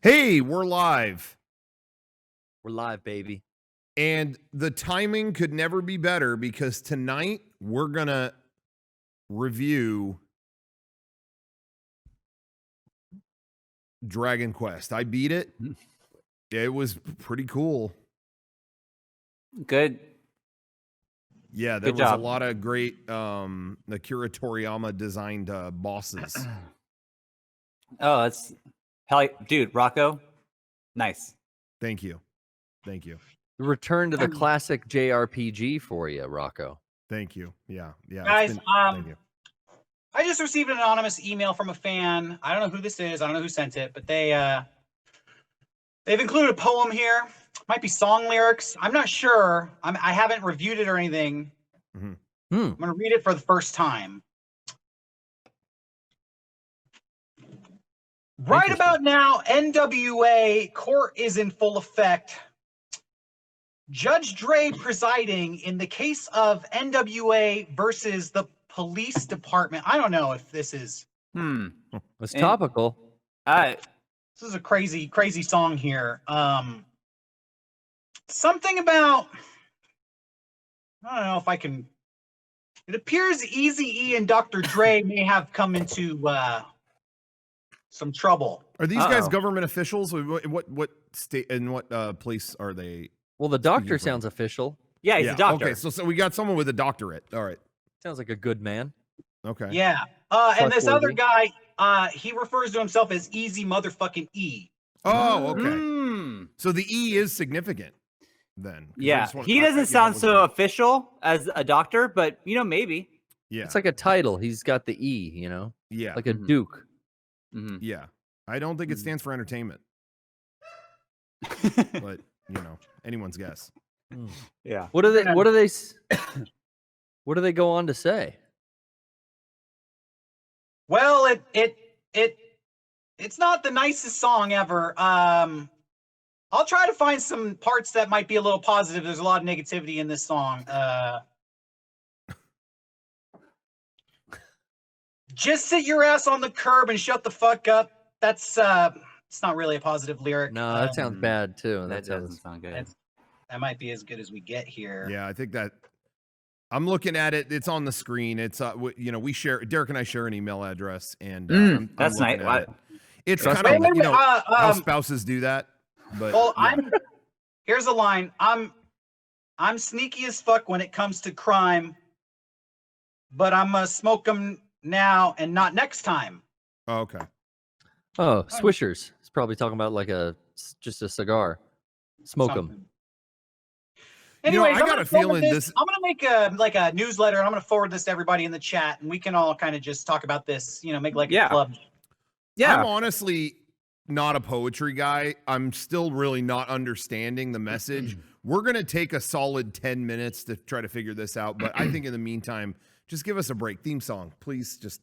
Hey, we're live. We're live, baby. And the timing could never be better because tonight we're going to review Dragon Quest. I beat it. It was pretty cool. Good. Yeah, there Good was job. a lot of great Akira Toriyama designed bosses. Oh, that's hell, dude. Rocco, nice. Thank you. Thank you. The return to the classic JRPG for you, Rocco. Thank you. Yeah. Yeah. Guys, thank you. I just received an anonymous email from a fan. I don't know who this is. I don't know who sent it, but they've included a poem here. Might be song lyrics. I'm not sure. I haven't reviewed it or anything. Mm-hmm. I'm going to read it for the first time. Right about now, NWA court is in full effect. Judge Dre presiding in the case of NWA versus the police department. I don't know if this is... It's topical. This is a crazy, crazy song here. Something about... I don't know if I can... It appears Eazy-E and Dr. Dre may have come into some trouble. Are these guys government officials? What state and what place are they? Well, the doctor sounds official. Yeah, he's a doctor. Okay, so we got someone with a doctorate. All right. Sounds like a good man. Okay. Yeah. And this other guy, he refers to himself as Easy Motherfucking E. Oh, okay. So the E is significant then. Yeah, he doesn't sound so official as a doctor, but maybe. Yeah. It's like a title. He's got the E, Yeah. like a duke. Yeah. I don't think it stands for entertainment. But, anyone's guess. Yeah. What do they go on to say? Well, it's not the nicest song ever. I'll try to find some parts that might be a little positive. There's a lot of negativity in this song. Just sit your ass on the curb and shut the fuck up. That's it's not really a positive lyric. No, that sounds bad too. That doesn't sound good. That might be as good as we get here. Yeah, I think that I'm looking at it. It's on the screen. It's we share. Derek and I share an email address, and that's nice. It's kind of how spouses do that. But well, here's a line. I'm sneaky as fuck when it comes to crime, but I'm gonna smoke them now and not next time. Oh, okay. Oh, Swishers. He's probably talking about like just a cigar. Smoke them. Anyways, I got a feeling this. I'm gonna make a newsletter, and I'm gonna forward this to everybody in the chat, and we can all kind of just talk about this. Make like a club. Yeah. I'm honestly not a poetry guy. I'm still really not understanding the message. We're gonna take a solid 10 minutes to try to figure this out, but I think in the meantime, just give us a break. Theme song, please. Just.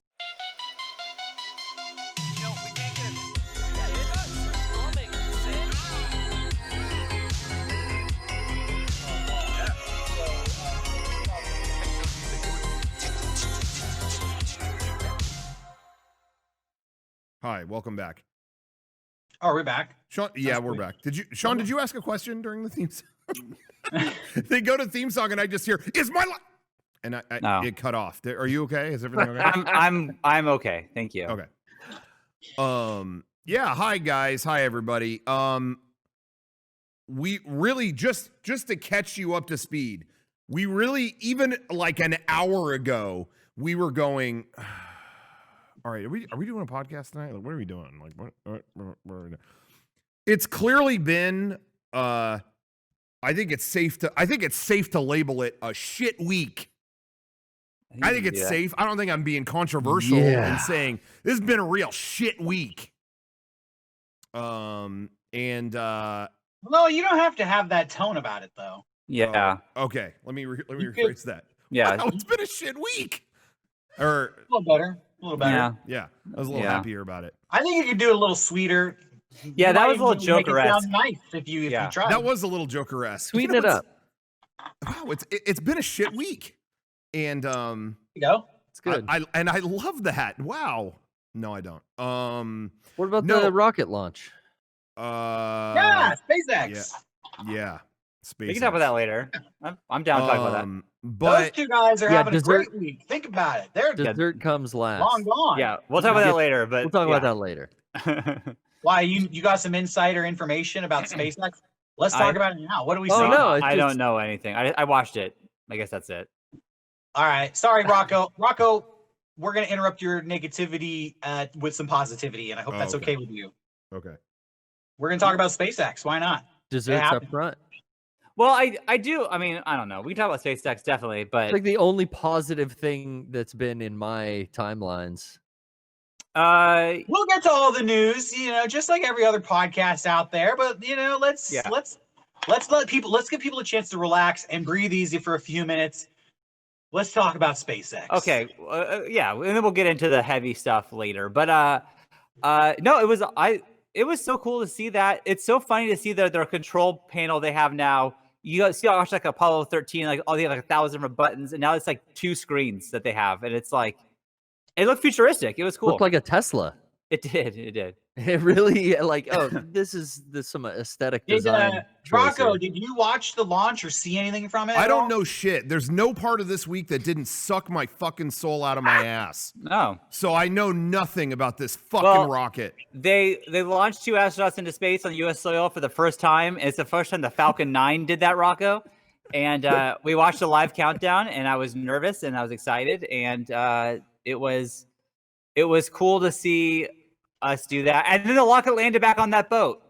Hi, welcome back. Oh, we're back. Sean, yeah, we're back. Sean, did you ask a question during the theme song? They go to theme song and I just hear, "Is my life?" And it cut off. Are you okay? Is everything okay? I'm okay. Thank you. Okay. Yeah, hi guys. Hi everybody. We really just to catch you up to speed. We really, even like an hour ago, we were going, all right, are we doing a podcast tonight? Like, what are we doing? Like, what are we doing? It's clearly been, I think it's safe to label it a shit week. I think it's safe. I don't think I'm being controversial in saying this has been a real shit week. No, you don't have to have that tone about it, though. Yeah. Okay. Let me rephrase that. Yeah. Wow, it's been a shit week. Or a little better. A little better. Yeah. I was a little happier about it. I think you could do it a little sweeter. Yeah, that was a little Joker-esque. Sound nice if you tried. That was a little Joker-esque. Sweeten it up. Wow, it's been a shit week. And There you go. It's good. I love that. Wow. No, I don't. What about the rocket launch? Yeah, SpaceX. Yeah. SpaceX. We can talk about that later. I'm down to talk about that. But Those two guys are yeah, having a dessert- great week. Think about it. They're Dessert comes last. long gone. Yeah, we'll talk about that later. But We'll talk about that later. that. Why you got some insider information about SpaceX? Let's talk about it now. What do we see? Oh, no, it's I just- don't know anything. I watched it. I guess that's it. All right. Sorry, Rocco. Rocco, we're gonna interrupt your negativity with some positivity, and I hope that's okay with you. Okay. We're gonna talk about SpaceX. Why not? Desserts up happened. front. Well, I do. I mean, I don't know. We can talk about SpaceX definitely, but It's like the only positive thing that's been in my timelines. We'll get to all the news, just like every other podcast out there. But let's give people a chance to relax and breathe easy for a few minutes. Let's talk about SpaceX. okay, yeah, and then we'll get into the heavy stuff later. But no, it was so cool to see that. It's so funny to see their control panel they have now. You see, I watched like Apollo 13, like they have like 1,000 different buttons, and now it's like 2 screens that they have, and it's like it looked futuristic. It was cool. Looked like a Tesla. It did. It really this is some aesthetic design. Rocco, choice did you watch the launch or see anything from it? I at don't all? know shit. There's no part of this week that didn't suck my fucking soul out of my ass. No, So I know nothing about this fucking rocket. they launched 2 astronauts into space on U.S. soil for the first time. It's the first time the Falcon 9 did that, Rocco. And we watched a live countdown, and I was nervous and I was excited, and it was cool to see us do that. And then the rocket landed back on that boat,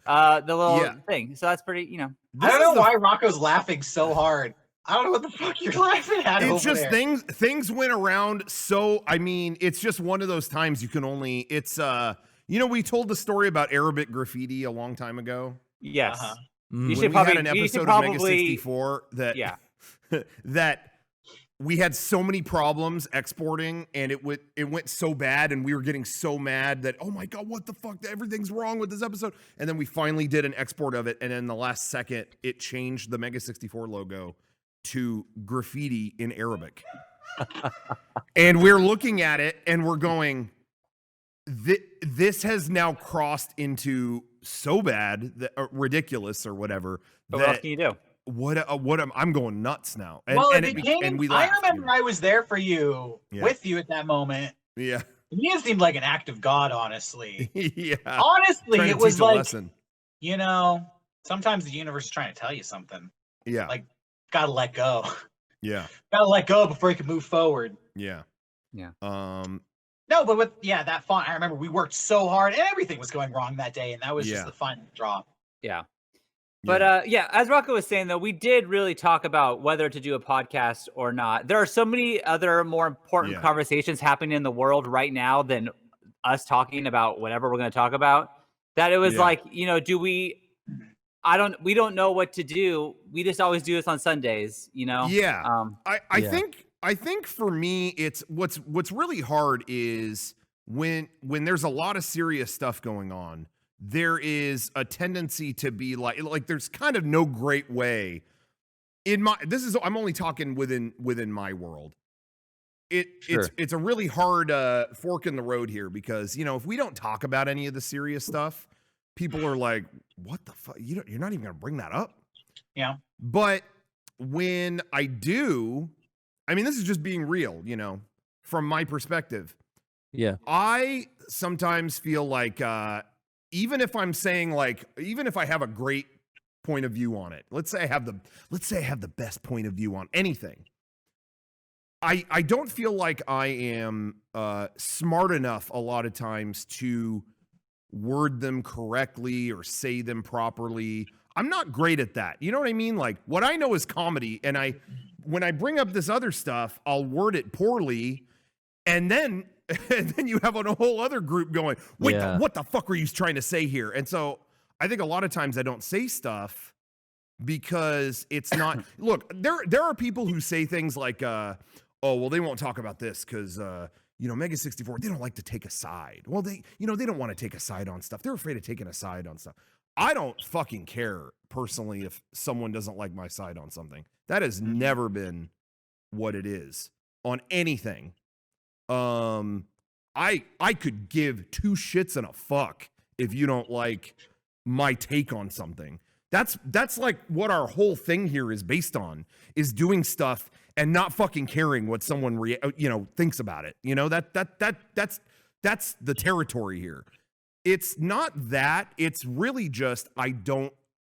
the little thing. So that's pretty, I don't know why Rocco's laughing so hard. I don't know what the fuck you're laughing at. It's over just there. things went around. So I mean, it's just one of those times you can only. It's we told the story about Arabic graffiti a long time ago. yes. Uh-huh. Mm. You When should we probably had an you should episode of probably Mega 64 that yeah. that we had so many problems exporting, and it went so bad, and we were getting so mad that, oh my god, what the fuck, everything's wrong with this episode. And then we finally did an export of it, and in the last second it changed the Mega64 logo to graffiti in Arabic. And we're looking at it and we're going, this has now crossed into so bad that ridiculous or whatever. But what else can you do? I'm going nuts now. And, Well, and it became. and we I laughed, remember I was there for you, with you at that moment. Yeah. He seemed like an act of God, honestly. Yeah. Honestly, Trying it to was teach a like, lesson. sometimes the universe is trying to tell you something. Yeah. Like, gotta let go. Yeah. Gotta let go before you can move forward. Yeah. Yeah. No, but that font, I remember we worked so hard and everything was going wrong that day, and that was Yeah. just the final draw. Yeah. But as Rocco was saying, though, we did really talk about whether to do a podcast or not. There are so many other more important conversations happening in the world right now than us talking about whatever we're going to talk about, that it was like, we don't know what to do. We just always do this on Sundays, Yeah. I Yeah. think for me, it's what's really hard is when there's a lot of serious stuff going on, there is a tendency to be like there's kind of no great way I'm only talking within my world. It's a really hard fork in the road here, because if we don't talk about any of the serious stuff, people are like, what the fuck, you're not even gonna bring that up. Yeah. But when I do, I mean, this is just being real, from my perspective. Yeah. I sometimes feel like even if I'm saying even if I have a great point of view on it, let's say I have the best point of view on anything, I don't feel like I am smart enough a lot of times to word them correctly or say them properly. I'm not great at that. You know what I mean? Like, what I know is comedy, and when I bring up this other stuff, I'll word it poorly, and then you have a whole other group going, wait, what the fuck were you trying to say here? And so I think a lot of times I don't say stuff because it's not. Look, there are people who say things like, oh, well, they won't talk about this because Mega64, they don't like to take a side. Well, they don't want to take a side on stuff. They're afraid of taking a side on stuff. I don't fucking care personally if someone doesn't like my side on something. That has never been what it is on anything. I could give 2 shits and a fuck if you don't like my take on something. That's like what our whole thing here is based on, is doing stuff and not fucking caring what someone thinks about it. That's the territory here. It's not that. It's really just I don't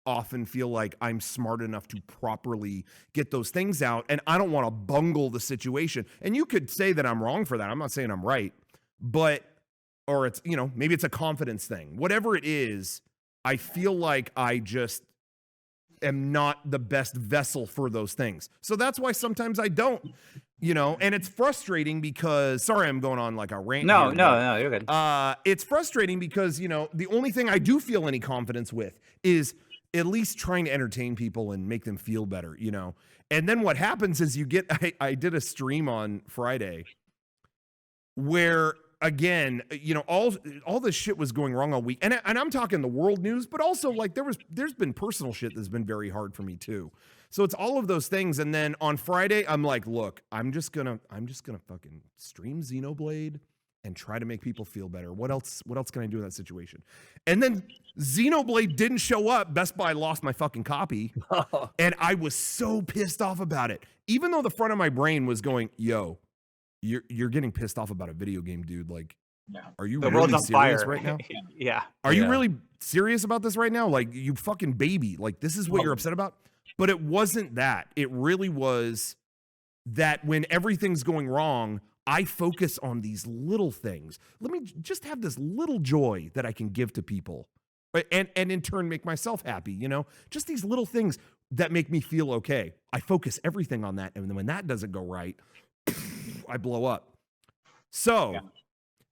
often feel like I'm smart enough to properly get those things out, and I don't want to bungle the situation. And you could say that I'm wrong for that. I'm not saying I'm right, or it's, maybe it's a confidence thing. Whatever it is, I feel like I just am not the best vessel for those things. So that's why sometimes I don't, and it's frustrating because, sorry, I'm going on like a rant. No, you're good. It's frustrating because, the only thing I do feel any confidence with is at least trying to entertain people and make them feel better, And then what happens is I did a stream on Friday where, again, all this shit was going wrong all week. And I'm talking the world news, but also like there's been personal shit that's been very hard for me too. So it's all of those things. And then on Friday, I'm like, look, I'm just gonna fucking stream Xenoblade and try to make people feel better. What else can I do in that situation? And then Xenoblade didn't show up. Best Buy lost my fucking copy. And I was so pissed off about it. Even though the front of my brain was going, yo, you're getting pissed off about a video game, dude. Like, are you really serious right now? Yeah. Are you really serious about this right now? Like, you fucking baby. Like, this is what you're upset about? But it wasn't that. It really was that when everything's going wrong, I focus on these little things. Let me just have this little joy that I can give to people, and in turn make myself happy, Just these little things that make me feel okay. I focus everything on that, and then when that doesn't go right, I blow up. So,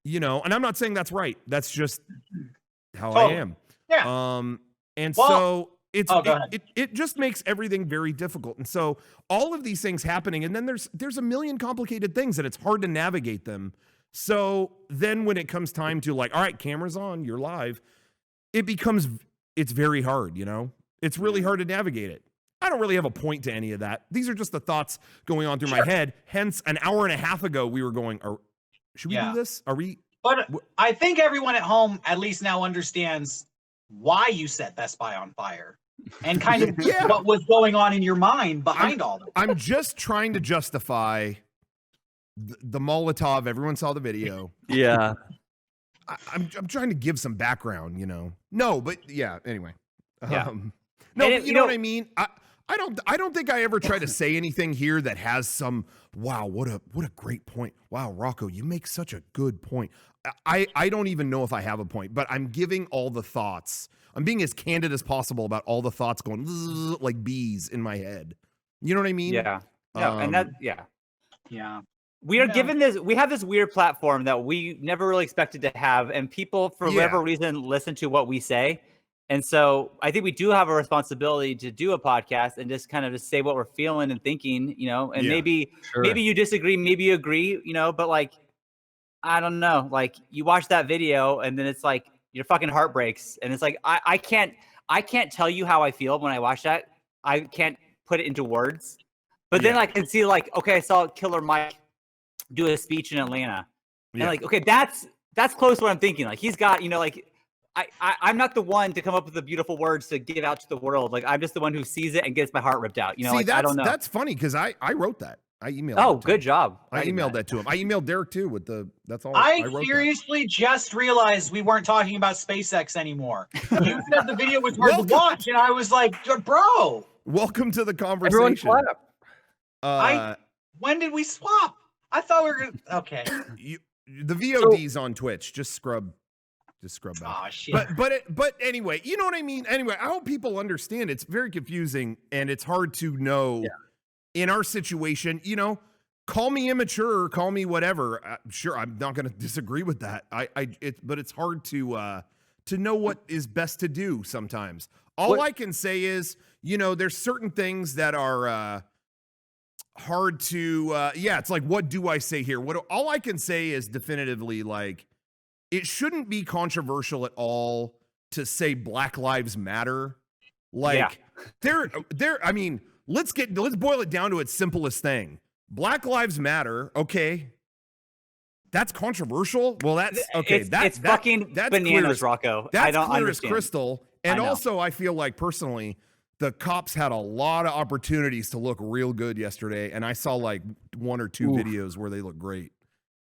and I'm not saying that's right. That's just how I am. Yeah. So it just makes everything very difficult. And so all of these things happening, and then there's a million complicated things and it's hard to navigate them. So then when it comes time to like, all right, camera's on, you're live, it's very hard, It's really hard to navigate it. I don't really have a point to any of that. These are just the thoughts going on through my head. Hence, an hour and a half ago, we were going, should we do this? Are we? But I think everyone at home at least now understands why you set Best Buy on fire and kind of what was going on in your mind behind all this. I'm just trying to justify the Molotov. Everyone saw the video. Yeah. I'm trying to give some background, No, but yeah, anyway. Yeah. No, but you know what I mean? I don't think I ever try to say anything here that has some, wow, what a great point. Wow, Rocco, you make such a good point. I don't even know if I have a point, but I'm giving all the thoughts. I'm being as candid as possible about all the thoughts going like bees in my head. You know what I mean? Yeah. No, and that, Yeah. We are given this, we have this weird platform that we never really expected to have, and people, for whatever reason, listen to what we say. And so I think we do have a responsibility to do a podcast and just kind of just say what we're feeling and thinking, and maybe you disagree, maybe you agree, but like, I don't know, like you watch that video and then it's like your fucking heart breaks. And it's like, I can't tell you how I feel when I watch that. I can't put it into words, but then I can see like, okay, I saw Killer Mike do a speech in Atlanta and like, okay, that's close to what I'm thinking. Like he's got, like, I'm not the one to come up with the beautiful words to give out to the world. Like I'm just the one who sees it and gets my heart ripped out. See, like, I don't know. That's funny because I wrote that. I emailed. Oh, good job. I emailed that to him. I emailed Derek too with that's all. I seriously just realized we weren't talking about SpaceX anymore. You said the video was hard to watch, and I was like, bro. Welcome to the conversation. Everyone clap. When did we swap? I thought we were gonna. Okay. The VOD's on Twitch. Just scrub back. Oh shit. But anyway, you know what I mean? Anyway, I hope people understand. It's very confusing and it's hard to know in our situation, call me immature, call me whatever. Sure, I'm not going to disagree with that. But it's hard to know what is best to do sometimes. All I can say is, there's certain things that are hard to it's like, what do I say here? All I can say is definitively like, it shouldn't be controversial at all to say Black Lives Matter. Like I mean, let's boil it down to its simplest thing. Black Lives Matter. Okay. That's controversial. Well, that's okay. It's fucking that's bananas, Rocco. That's I don't clear understand. as crystal. And I know. also, I feel like personally, the cops had a lot of opportunities to look real good yesterday, and I saw like 1 or 2 videos where they look great.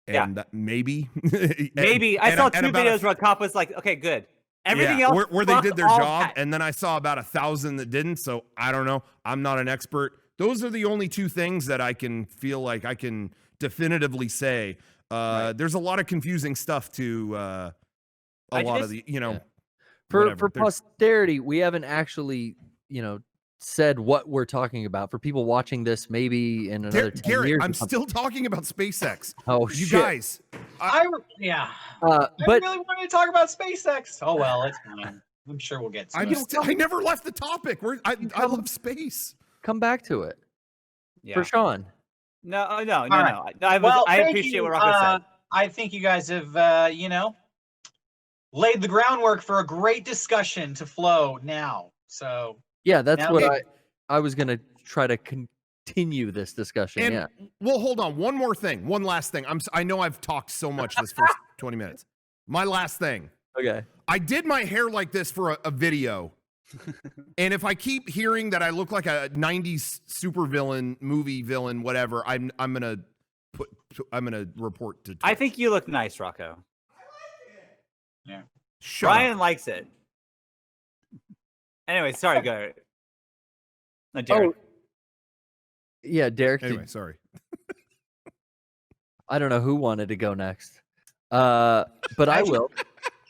And maybe, I saw 2 videos where a cop was like, "Okay, good." Everything else, where they did their all job, that. and then I saw about 1,000 that didn't. So I don't know. I'm not an expert. Those are the only 2 things that I can feel like I can definitively say. There's a lot of confusing stuff to a lot of the, for posterity, we haven't actually, said what we're talking about. For people watching this, maybe in another 10 Garrett, years. I'm still talking about SpaceX. Oh, you shit. guys. I But really wanted to talk about SpaceX. Oh well, it's fine. I'm sure we'll get to it. I never left the topic. I love space. come back to it Yeah. for Sean. No. right. I Thank appreciate you. what Rocco said. I think you guys have, laid the groundwork for a great discussion to flow now. So Yeah, that's Now what maybe- I was gonna try to continue this discussion. And well, hold on. One more thing. One last thing. I know I've talked so much this first 20 minutes. My last thing. Okay. I did my hair like this for a video. And if I keep hearing that I look like a 90s supervillain, movie villain, whatever, I'm gonna report to Twitch. I think you look nice, Rocco. Shut up. Brian likes it. Anyway, sorry, go ahead. No, Derek. Yeah, Derek. Anyway, sorry. I don't know who wanted to go next. But I will.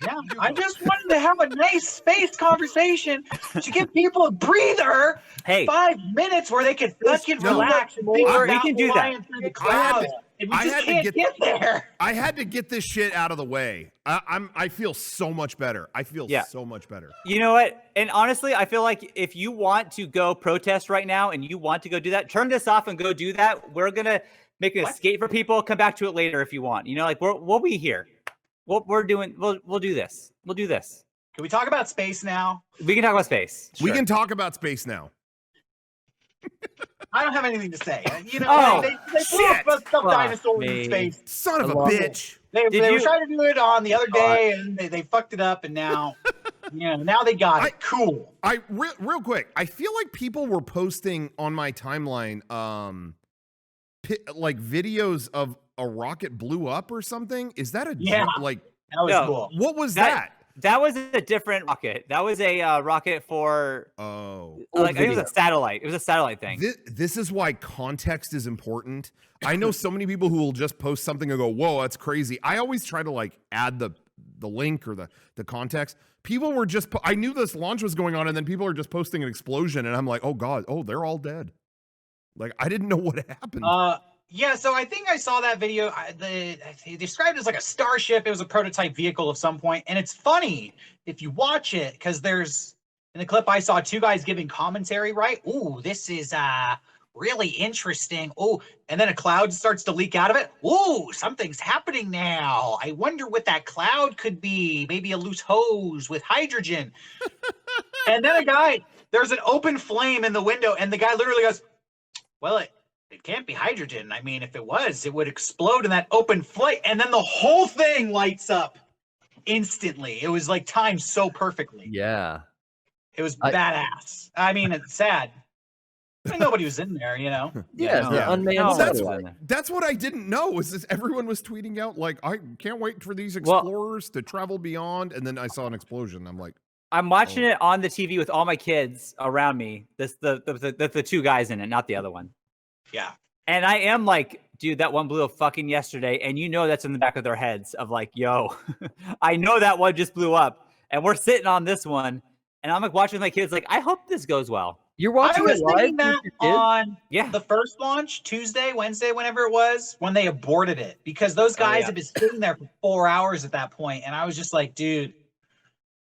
yeah, I just wanted to have a nice space conversation to give people a breather. Hey, 5 minutes where they could fucking No. relax and think We about can do that. flying through the clouds. And we I just had to can't get- get there. I had to get this shit out of the way. I feel so much better. I feel so much better. you know what? And honestly, I feel like if you want to go protest right now and you want to go do that, turn this off and go do that. We're gonna make an escape for people. Come back to it later if you want. We'll be here. We'll do this. We'll do this. Can we talk about space now? We can talk about space. We Sure. can talk about space now. I don't have anything to say. Oh, they flew shit. some Fuck dinosaurs me. in space. Son of a love it. bitch. They Did were you- trying to do it on the other day, and they fucked it up, and now, now they got it. Cool. Real quick, I feel like people were posting on my timeline, like videos of a rocket blew up or something. Is that a Yeah. like? That was No. cool. What was that? That was a different rocket. That was a rocket for Oh, Old I think it was video. a satellite. It was a satellite thing. this is why context is important. I know so many people who will just post something and go, "Whoa, that's crazy." I always try to like add the link or the context. People were just I knew this launch was going on, and then people are just posting an explosion, and I'm like, "Oh God, oh they're all dead." Like I didn't know what happened. Yeah, so I think I saw that video. They described it as like a starship. It was a prototype vehicle of some point, and it's funny if you watch it because there's in the clip I saw 2 guys giving commentary. Right? Ooh, this is really interesting. Oh, and then a cloud starts to leak out of it. Ooh, something's happening now. I wonder what that cloud could be. Maybe a loose hose with hydrogen. And then there's an open flame in the window, and the guy literally goes, "Well, it can't be hydrogen. I mean, if it was, it would explode in that open flame." And then the whole thing lights up instantly. It was like timed so perfectly. Yeah. It was badass. I mean, it's sad. I mean, nobody was in there, Yeah, no. the unmanned No, satellite. That's what I didn't know. Is this everyone was tweeting out like, "I can't wait for these explorers to travel beyond," and then I saw an explosion. I'm like, I'm watching it on the TV with all my kids around me. The 2 guys in it, not the other one. Yeah. And I am like, dude, that one blew up fucking yesterday. And that's in the back of their heads of like, yo, I know that one just blew up. And we're sitting on this one. And I'm like watching my kids like, I hope this goes well. You're I watching was it live thinking with that your kids? on Yeah. the first launch, Tuesday, Wednesday, whenever it was, when they aborted it. Because those guys yeah. have been sitting there for 4 hours at that point. And I was just like, dude,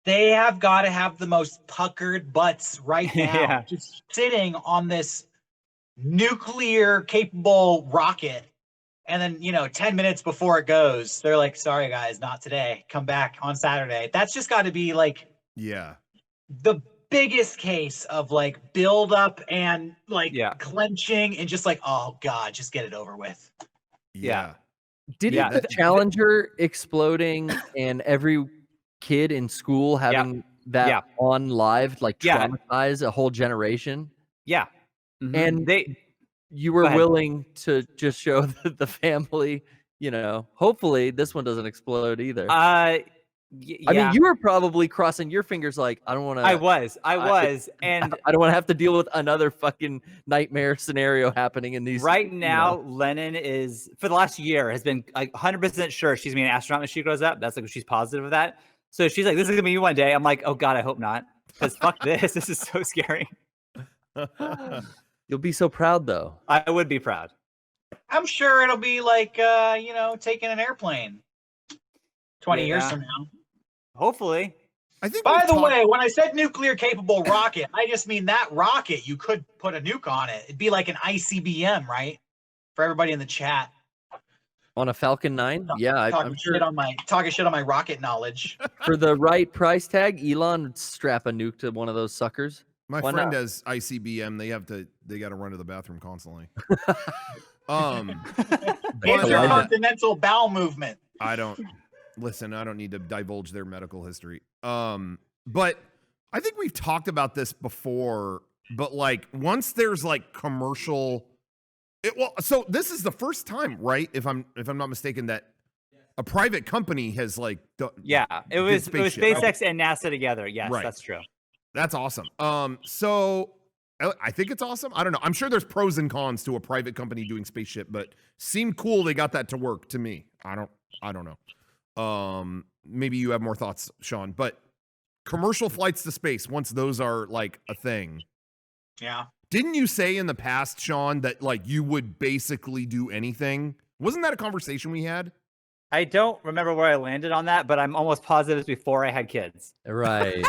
they have got to have the most puckered butts right now. Yeah. Just sitting on this nuclear capable rocket. And then, 10 minutes before it goes, they're like, "Sorry, guys, not today. Come back on Saturday." That's just got to be like yeah. the biggest case of like build up and like clenching and just like, oh God, just get it over with. Yeah. Didn't the Challenger exploding and every kid in school having that on live like traumatize a whole generation? Yeah. And you were willing to just show the family, hopefully this one doesn't explode either. Yeah. I mean, you were probably crossing your fingers like, I don't want to. I was. And I don't want to have to deal with another fucking nightmare scenario happening in these. Right now, Lennon is, for the last year, has been like 100% sure she's going to be an astronaut when she grows up. That's like, she's positive of that. So she's like, this is going to be me one day. I'm like, oh God, I hope not. Because fuck this. This is so scary. You'll be so proud, though. I would be proud. I'm sure it'll be like, taking an airplane 20 years from now. Hopefully. I think. By the way, when I said nuclear capable rocket, I just mean that rocket, you could put a nuke on it. It'd be like an ICBM, right? For everybody in the chat. On a Falcon 9? Yeah, I'm sure. Talking shit on my rocket knowledge. For the right price tag, Elon would strap a nuke to one of those suckers. My friend has ICBM. They got to run to the bathroom constantly. Intercontinental bowel movement. I don't need to divulge their medical history. But I think we've talked about this before, but like once there's like commercial, so this is the first time, right? If I'm not mistaken, that a private company has like it was SpaceX and NASA together. Yes, that's true. That's awesome. So I think it's awesome. I don't know. I'm sure there's pros and cons to a private company doing spaceship, but seemed cool they got that to work to me. I don't know. Maybe you have more thoughts, Sean, but commercial flights to space, once those are like a thing. Yeah. Didn't you say in the past, Sean, that like you would basically do anything? Wasn't that a conversation we had? I don't remember where I landed on that, but I'm almost positive it's before I had kids. Right.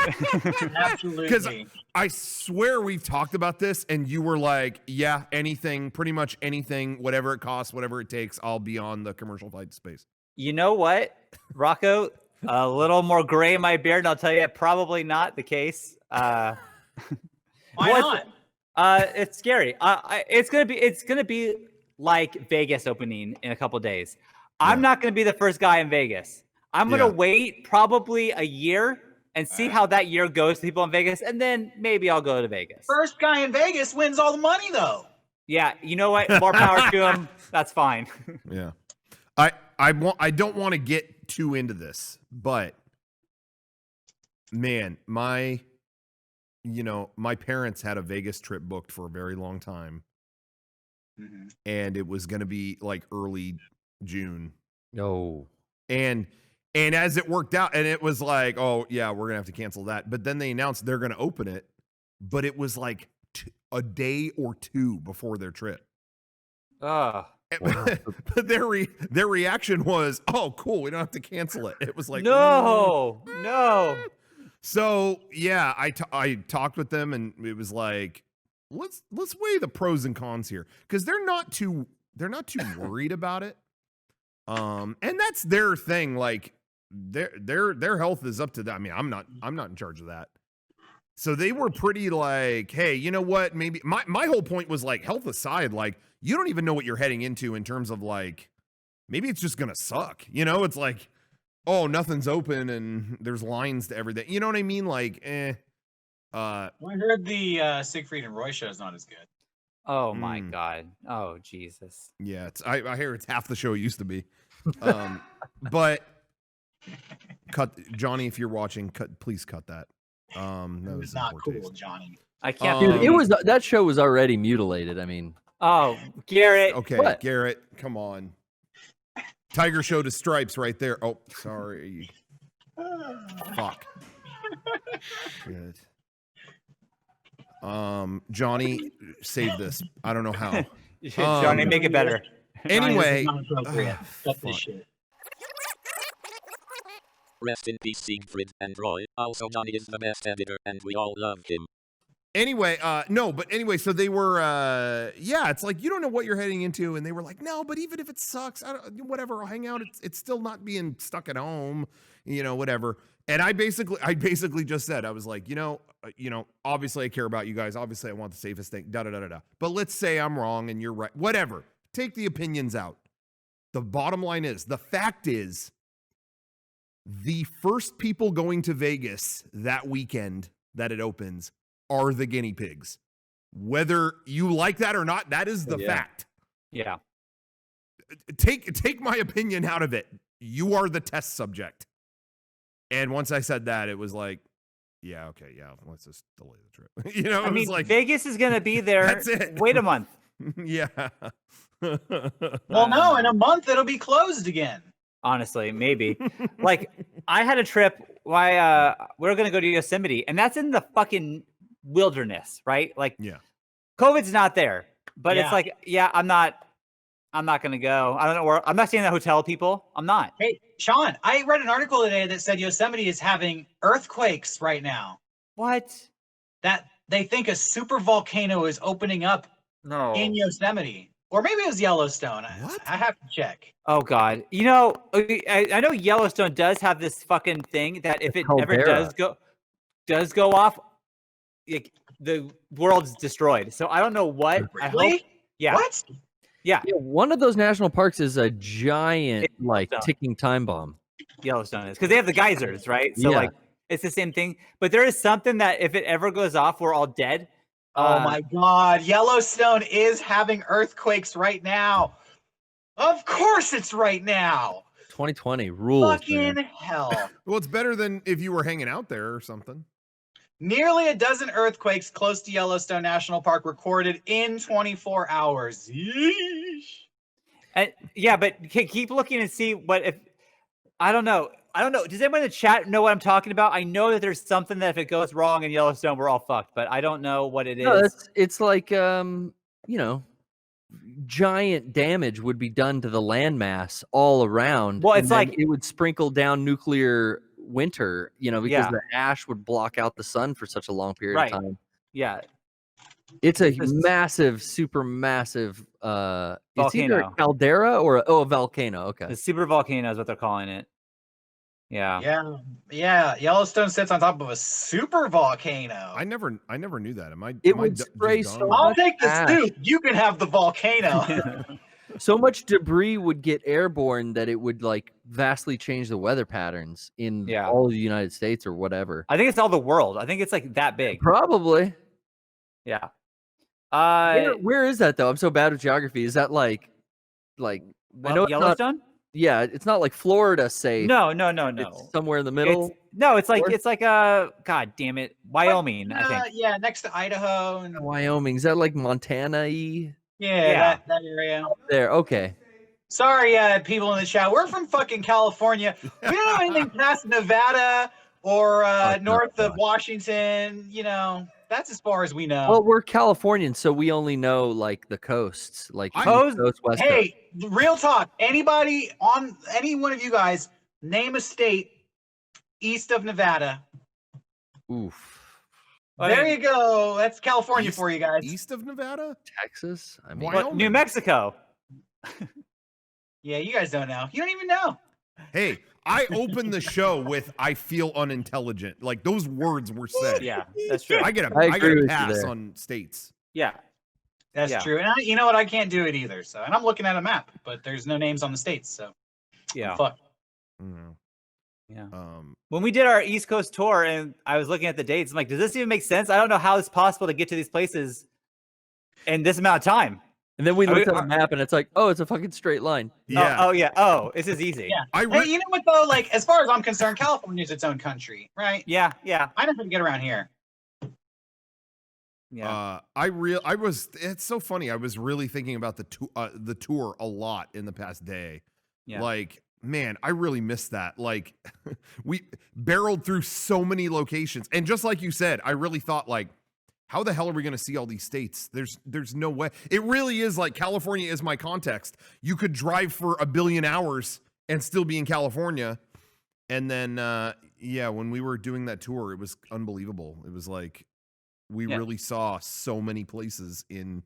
Absolutely. Because I swear we've talked about this and you were like, yeah, anything, pretty much anything, whatever it costs, whatever it takes, I'll be on the commercial flight to space. You know what, Rocco? A little more gray in my beard, and I'll tell you, probably not the case. Why not? It's scary. It's gonna be like Vegas opening in a couple days. I'm not gonna be the first guy in Vegas. I'm gonna wait probably a year and see how that year goes to people in Vegas, and then maybe I'll go to Vegas. First guy in Vegas wins all the money, though. Yeah, you know what? More power to him. That's fine. Yeah. I don't want to get too into this, but man, my parents had a Vegas trip booked for a very long time. Mm-hmm. And it was going to be like early June. No. And as it worked out, and it was like, oh yeah, we're going to have to cancel that. But then they announced they're going to open it, but it was like a day or two before their trip. But their reaction was, oh, cool, we don't have to cancel it. It was like, no. So yeah, I talked with them, and it was like, let's weigh the pros and cons here, because they're not too worried about it. And that's their thing. Like their health is up to them. I mean, I'm not in charge of that. So they were pretty like, hey, you know what? Maybe my whole point was like, health aside, like you don't even know what you're heading into in terms of like, maybe it's just gonna suck. It's like, oh, nothing's open and there's lines to everything. You know what I mean? Like, I heard the Siegfried and Roy show is not as good. Oh my God. Oh Jesus. Yeah, I hear it's half the show it used to be. But Johnny, if you're watching, please cut that. That was not cool, taste. Johnny. I can't. Dude, that show was already mutilated. I mean. Oh, Garrett. Okay, what? Garrett, come on. Tiger showed his stripes right there. Oh, sorry. Fuck. Shit. Johnny, save this. I don't know how. Johnny, make it better. Anyway. Cut this shit. Rest in peace, Siegfried and Roy. Also, Johnny is the best editor, and we all love him. Anyway, so they were, it's like, you don't know what you're heading into. And they were like, no, but even if it sucks, whatever, I'll hang out. It's still not being stuck at home, whatever. And I basically just said, I was like, obviously I care about you guys. Obviously I want the safest thing, da-da-da-da-da. But let's say I'm wrong and you're right. Whatever. Take the opinions out. The bottom line is, the fact is, the first people going to Vegas that weekend that it opens are the guinea pigs. Whether you like that or not, that is the fact. Yeah. Take my opinion out of it. You are the test subject. And once I said that, it was like, yeah, okay, yeah, let's just delay the trip. You know, I mean, like, Vegas is gonna be there. That's it. Wait a month. Yeah. Well, no, in a month it'll be closed again. Honestly, maybe. Like, I had a trip. Why? We're gonna go to Yosemite, and that's in the fucking wilderness, right? Like, Yeah. COVID's not there, but Yeah. it's like, yeah, I'm not gonna go. I don't know where. I'm not staying in the hotel, people. I'm not. Hey, Sean, I read an article today that said Yosemite is having earthquakes right now. What? That they think a super volcano is opening up No. in Yosemite. Or maybe it was Yellowstone. What? I have to check. Oh God. You know, I know Yellowstone does have this fucking thing that if it ever Caldera. does go off, the world's destroyed. So I don't know what. I hope. Really? Yeah. What? Yeah. Yeah, one of those national parks is a giant, like, Yellowstone. ticking time bomb. Yellowstone is because they have the geysers, right? So Yeah. like it's the same thing. But there is something that if it ever goes off, we're all dead. Oh my God. Yellowstone is having earthquakes right now. Of course it's right now. 2020 rules. Fucking man. hell. Well, it's better than if you were hanging out there or something. Nearly a dozen earthquakes close to Yellowstone National Park recorded in 24 hours. Yeesh. And, yeah, but keep looking and see what if. I don't know. Does anyone in the chat know what I'm talking about? I know that there's something that if it goes wrong in Yellowstone, we're all fucked. But I don't know what it is. No, it's like giant damage would be done to the landmass all around. Well, and it's then like- it would sprinkle down nuclear winter, because Yeah. the ash would block out the sun for such a long period Right. of time. Yeah. It's a This- massive, super massive it's either a Volcano. caldera or a volcano. Okay. The supervolcano is what they're calling it. Yeah. Yeah. Yellowstone sits on top of a super volcano. I never knew that. It am I would just spray dumb? so I'll much take the ash. soup. You can have the volcano. So much debris would get airborne that it would like vastly change the weather patterns in Yeah. all of the United States or whatever. I think it's all the world. I think it's like that big. Probably. Yeah. Where is that though? I'm so bad with geography. Is that like I know it's not, Yellowstone? yeah, it's not like Florida, say. No. It's somewhere in the middle. It's like North? it's like God damn it, Wyoming. I think. Yeah, next to Idaho. And, Wyoming. Is that like Montana-y? yeah, that area. There. Okay. Sorry, people in the chat. We're from fucking California. We don't know anything past Nevada or north of Washington. That's as far as we know. Well, we're Californians, so we only know like the coasts, like East Coast- Coast, West Coast. Hey, real talk. Any one of you guys, name a state east of Nevada. Oof. There you go. That's California for you guys. East of Nevada? Texas. I mean, Why- What, Wyoming. New Mexico. Yeah, you guys don't know. You don't even know. Hey, I opened the show with "I feel unintelligent." Like those words were said. Yeah, that's true. I get I a agree with you pass there. on states. Yeah. That's Yeah. true. And you know what? I can't do it either. So, and I'm looking at a map, but there's no names on the states. So, Yeah. fuck. Yeah. Um, When we did our East Coast tour and I was looking at the dates, I'm like, does this even make sense? I don't know how it's possible to get to these places in this amount of time. and then we Are we- looked at a map, and it's like, oh, it's a fucking straight line. yeah, Oh, yeah. Oh, this is easy. Yeah. I Hey, you know what though? Like, as far as I'm concerned, California's its own country, right? Yeah. Yeah. I know how to get around here. Yeah. It's so funny. I was really thinking about the tour a lot in the past day. Yeah. Like, man, I really missed that. Like, we barreled through so many locations, and just like you said, I really thought like, how the hell are we going to see all these states? There's no way. It really is like California is my context. You could drive for 1 billion hours and still be in California. And then, when we were doing that tour, it was unbelievable. It was like, we Yeah. really saw so many places in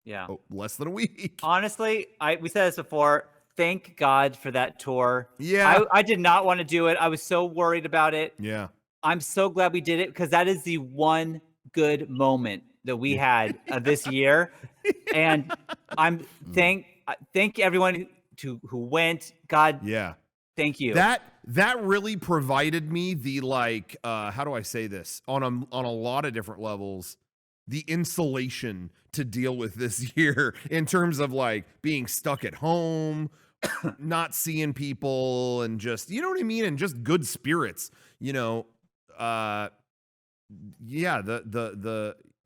Yeah. less than a week. Honestly, we said this before. Thank God for that tour. Yeah. I did not want to do it. I was so worried about it. Yeah. I'm so glad we did it because that is the one good moment that we had this year. And I'm thank everyone who went. God, Yeah. thank you. That really provided me the like how do I say this on a lot of different levels, the insulation to deal with this year in terms of like being stuck at home, not seeing people, and just, you know what I mean, and just good spirits, you know. Yeah,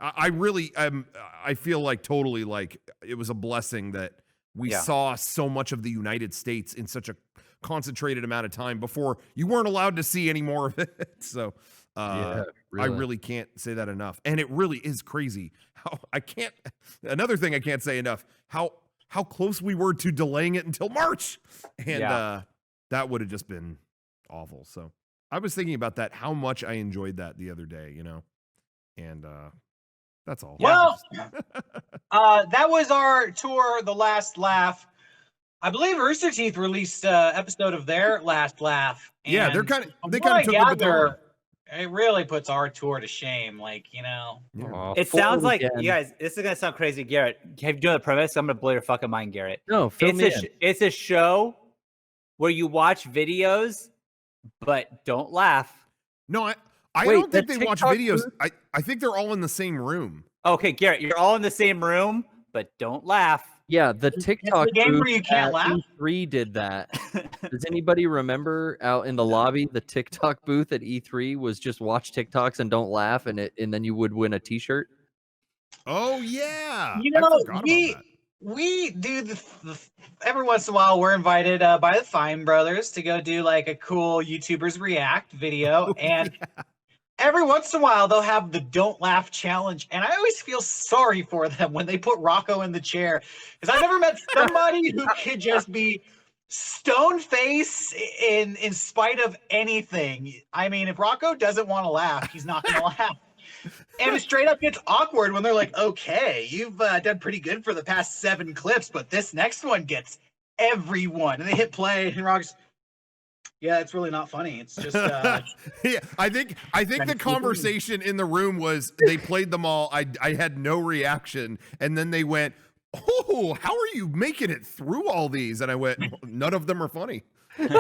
I really I feel like totally like it was a blessing that we saw so much of the United States in such a concentrated amount of time before you weren't allowed to see any more of it. So I really can't say that enough. And it really is crazy how another thing I can't say enough, how close we were to delaying it until March. And that would have just been awful. So I was thinking about that, how much I enjoyed that the other day, you know, and that's all. Well, that was our tour, The Last Laugh. I believe Rooster Teeth released an episode of their Last Laugh. Yeah, they kind of took the baton. It really puts our tour to shame, like, you know. It sounds like, you guys, this is gonna sound crazy, Garrett. Have you done the premise? I'm gonna blow your fucking mind, Garrett. No, it's a show where you watch videos but don't laugh. No, I don't think they watch videos. I think they're all in the same room. Okay, Garrett, you're all in the same room, but don't laugh. Yeah, the TikTok game booth where you can't laugh. E3 did that. Does anybody remember out in the lobby, the TikTok booth at E3 was just watch TikToks and don't laugh, and then you would win a T-shirt? Oh yeah, you know, we do the every once in a while we're invited by the Fine Brothers to go do like a cool YouTubers React video, and every once in a while they'll have the Don't Laugh challenge, and I always feel sorry for them when they put Rocco in the chair, because I've never met somebody who could just be stone face in spite of anything. I mean, if Rocco doesn't want to laugh, he's not going to laugh. And it straight up gets awkward when they're like, okay, you've done pretty good for the past 7 clips, but this next one gets everyone. And they hit play, and Rocco's, yeah, it's really not funny. It's just yeah, I think the conversation in the room was they played them all. I had no reaction, and then they went, "Oh, how are you making it through all these?" And I went, "None of them are funny." It's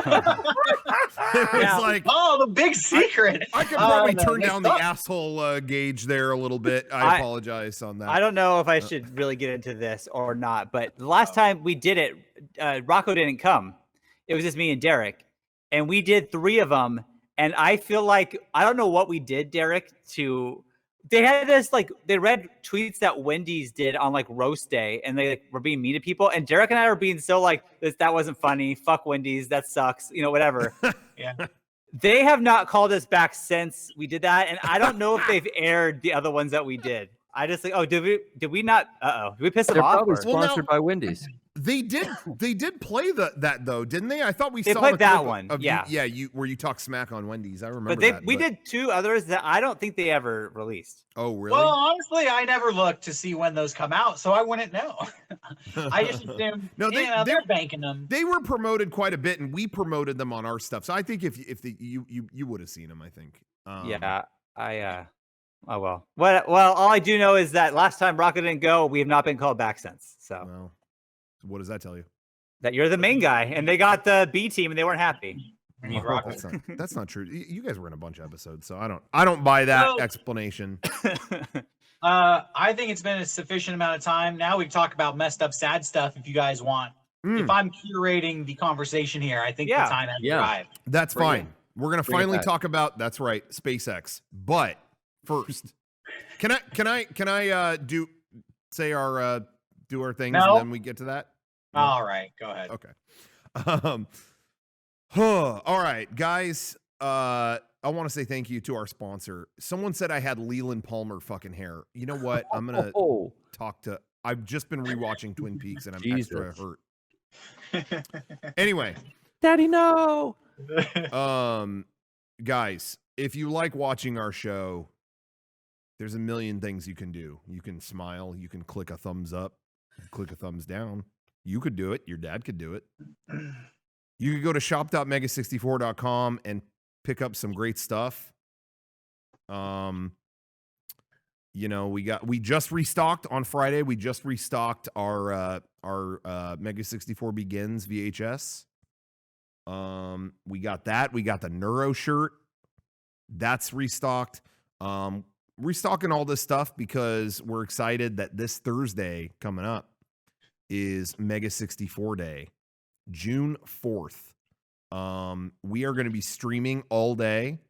like, oh, the big secret. I could probably turn down the asshole gauge there a little bit. I apologize on that. I don't know if I should really get into this or not, but the last time we did it, Rocco didn't come. It was just me and Derek. And we did 3 of them, and I feel like I don't know what we did, Derek. They had this like they read tweets that Wendy's did on like roast day, and they were being mean to people. And Derek and I were being so like that wasn't funny. Fuck Wendy's, that sucks. You know, whatever. Yeah. They have not called us back since we did that, and I don't know if they've aired the other ones that we did. I just like, oh, did we not? Did we piss them off? They're probably sponsored by Wendy's. They did play that though, didn't they? I thought we saw played that one. Where you talk smack on Wendy's. I remember. But we did 2 others that I don't think they ever released. Oh, really? Well, honestly, I never looked to see when those come out, so I wouldn't know. I just assumed they're banking them. They were promoted quite a bit, and we promoted them on our stuff. So I think if you would have seen them, I think. Oh well. Well, all I do know is that last time Rocco didn't go, we have not been called back since. So. Well, what does that tell you? That you're the main guy, and they got the B team, and they weren't happy. That's not true. You guys were in a bunch of episodes, so I don't buy that explanation. I think it's been a sufficient amount of time. Now we talk about messed up, sad stuff. If you guys want, if I'm curating the conversation here, I think the time has arrived. That's fine. We're gonna finally talk about SpaceX. But first, can I do our things and then we get to that? No? All right, go ahead. Okay. All right, guys. I want to say thank you to our sponsor. Someone said I had Leland Palmer fucking hair. You know what? I'm gonna talk to. I've just been rewatching Twin Peaks and I'm extra hurt. Anyway, Daddy, no. Guys, if you like watching our show, there's a million things you can do. You can smile. You can click a thumbs up. Click a thumbs down. You could do it. Your dad could do it. You could go to shop.mega64.com and pick up some great stuff. you know, we just restocked on Friday. We just restocked our Mega64 Begins VHS. We got that. We got the Neuro shirt. That's restocked. Restocking all this stuff because we're excited that this Thursday coming up is Mega64 Day, June 4th. We are going to be streaming all day.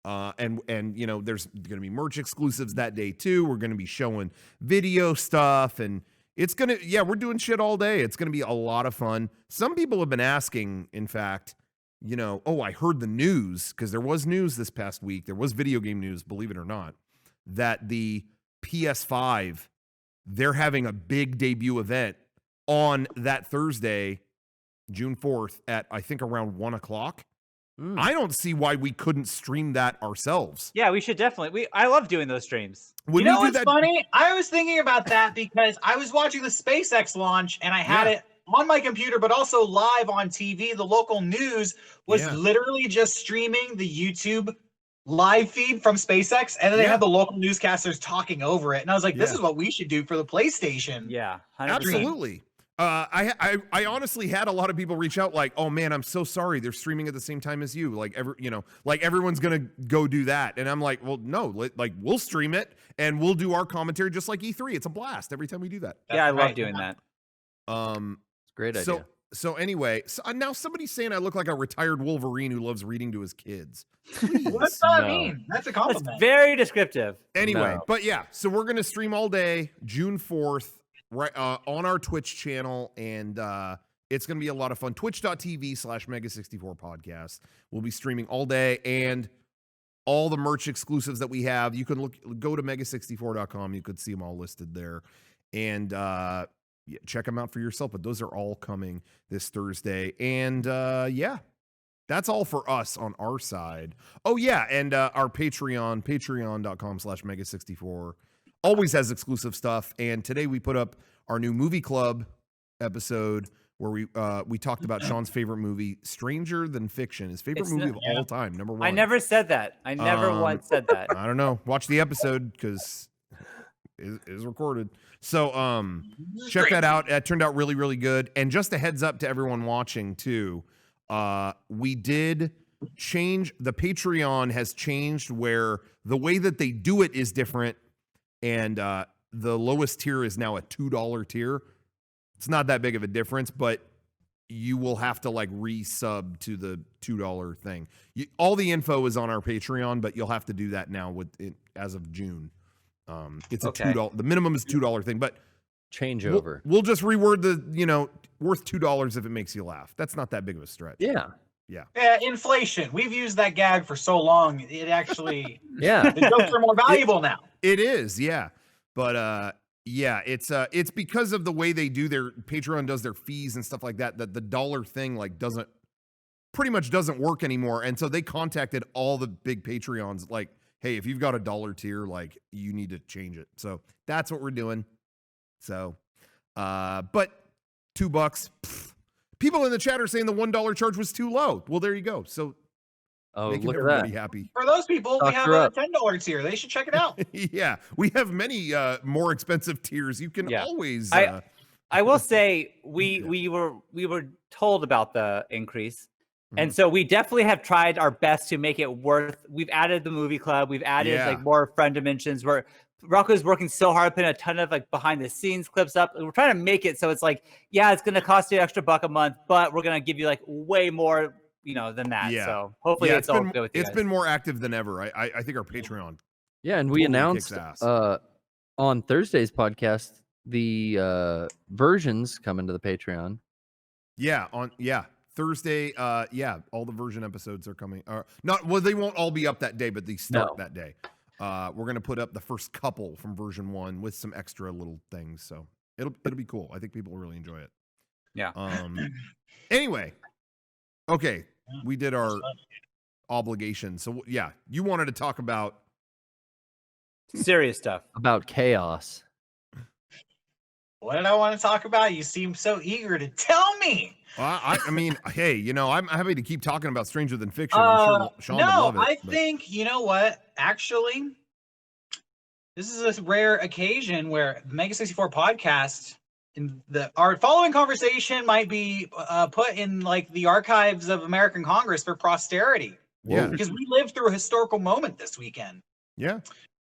And you know, there's going to be merch exclusives that day too. We're going to be showing video stuff, and it's going to, we're doing shit all day. It's going to be a lot of fun. Some people have been asking, in fact, you know, oh, I heard the news, because there was news this past week. There was video game news, believe it or not, that the PS5, they're having a big debut event on that Thursday, June 4th at, I think, around 1 o'clock. I don't see why we couldn't stream that ourselves. Yeah, we should definitely. I love doing those streams. You know what's funny? I was thinking about that because I was watching the SpaceX launch and I had it on my computer, but also live on TV. The local news was literally just streaming the YouTube live feed from SpaceX, and then they had the local newscasters talking over it. And I was like, this is what we should do for the PlayStation. Yeah, 100%. Absolutely. I honestly had a lot of people reach out like, oh man, I'm so sorry. They're streaming at the same time as you. Like everyone's going to go do that. And I'm like, well, no, like we'll stream it and we'll do our commentary just like E3. It's a blast every time we do that. Yeah, I love doing that. It's a great idea. So anyway, now somebody's saying I look like a retired Wolverine who loves reading to his kids. What does that mean? That's a compliment. That's very descriptive. Anyway, but yeah, so we're going to stream all day, June 4th. Right on our Twitch channel, and it's going to be a lot of fun. Twitch.tv/Mega64 podcast. We'll be streaming all day, and all the merch exclusives that we have. You can go to Mega64.com. You could see them all listed there, and check them out for yourself. But those are all coming this Thursday, and that's all for us on our side. Oh yeah, and our Patreon, patreon.com/Mega64. Always has exclusive stuff, and today we put up our new movie club episode where we talked about Sean's favorite movie, Stranger Than Fiction, his favorite movie of all time, number 1. I never said that. I never once said that. I don't know. Watch the episode because it is recorded. So check that out. It turned out really, really good. And just a heads up to everyone watching too, we did change. The Patreon has changed where the way that they do it is different. And the lowest tier is now a $2 tier. It's not that big of a difference, but you will have to like resub to the $2 thing. All the info is on our Patreon, but you'll have to do that now as of June. It's a $2. The minimum is $2 thing, but changeover. We'll just reword the worth $2 if it makes you laugh. That's not that big of a stretch. Yeah. Inflation. We've used that gag for so long. It actually, the jokes are more valuable now. It is, yeah. But it's because of the way they do their Patreon does their fees and stuff like that, that the dollar thing like pretty much doesn't work anymore. And so they contacted all the big Patreons like, hey, if you've got a $1 tier, like you need to change it. So that's what we're doing. So but $2, pfft. People in the chat are saying the $1 charge was too low. Well, there you go. So making everybody happy. For those people, we have a $10 tier. They should check it out. Yeah, we have many more expensive tiers. You can always. I will say we were told about the increase, and so we definitely have tried our best to make it worth. We've added the movie club. We've added like more friend dimensions. Where Rocco's working so hard, putting a ton of like behind the scenes clips up. We're trying to make it so it's like, it's going to cost you an extra $1 a month, but we're going to give you like way more, than that. Yeah. So hopefully it's all good with you guys. Been more active than ever. I think our Patreon. Yeah, and we announced on Thursday's podcast the versions coming to the Patreon. Thursday. All the version episodes are coming. They won't all be up that day, but they start that day. We're gonna put up the first couple from version 1 with some extra little things, so it'll be cool. I think people will really enjoy it. Yeah. Anyway, okay, we did our obligation. So you wanted to talk about serious stuff, about chaos. What did I want to talk about? You seem so eager to tell me. I mean, hey, I'm happy to keep talking about Stranger Than Fiction. I'm sure Sean would love it. I think, you know what? Actually, this is a rare occasion where the Mega64 podcast our following conversation might be put in like the archives of American Congress for posterity. Yeah. Because we lived through a historical moment this weekend. Yeah.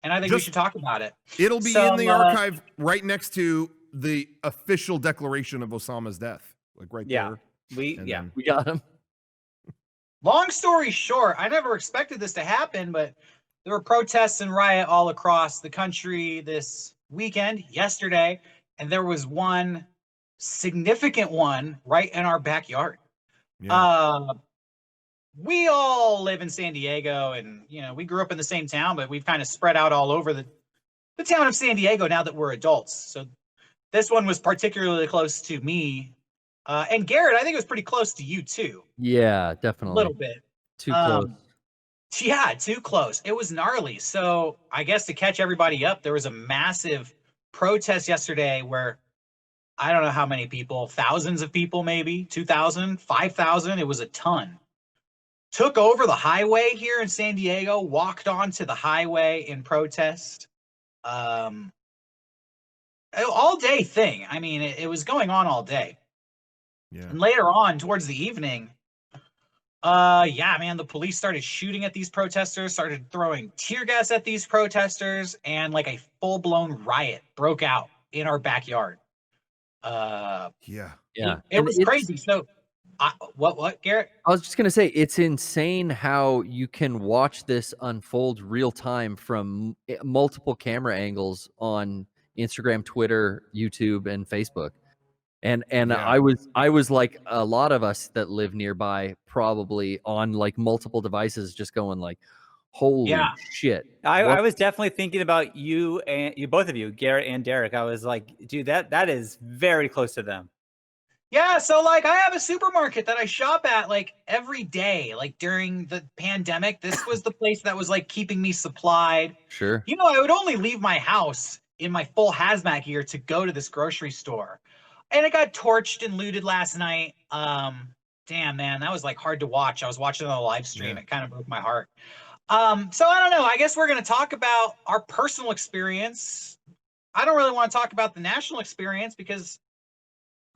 And I think we should talk about it. It'll be in the archive right next to the official declaration of Osama's death. Like right there. We got him. Long story short, I never expected this to happen, but there were protests and riot all across the country this weekend, yesterday, and there was one significant one right in our backyard. Yeah. We all live in San Diego, and we grew up in the same town, but we've kind of spread out all over the town of San Diego now that we're adults. So this one was particularly close to me. And Garrett, I think it was pretty close to you too. Yeah, definitely. A little bit. Too close. Yeah, too close. It was gnarly. So I guess to catch everybody up, there was a massive protest yesterday where I don't know how many people, thousands of people maybe, 2,000, 5,000. It was a ton. Took over the highway here in San Diego, walked onto the highway in protest. All day thing. I mean, it was going on all day. Yeah. And later on, towards the evening, the police started shooting at these protesters, started throwing tear gas at these protesters, and like a full-blown riot broke out in our backyard. It was crazy. So what, Garrett? I was just going to say, it's insane how you can watch this unfold real time from multiple camera angles on Instagram, Twitter, YouTube, and Facebook. And I was like a lot of us that live nearby, probably on like multiple devices, just going like, holy shit. I was definitely thinking about you and both of you, Garrett and Derek. I was like, dude, that is very close to them. Yeah, so like I have a supermarket that I shop at like every day. Like during the pandemic, this was the place that was like keeping me supplied. Sure. I would only leave my house in my full hazmat gear to go to this grocery store. And it got torched and looted last night. Damn, man, that was like hard to watch. I was watching on the live stream. It kind of broke my heart. So I don't know. I guess we're going to talk about our personal experience. I don't really want to talk about the national experience because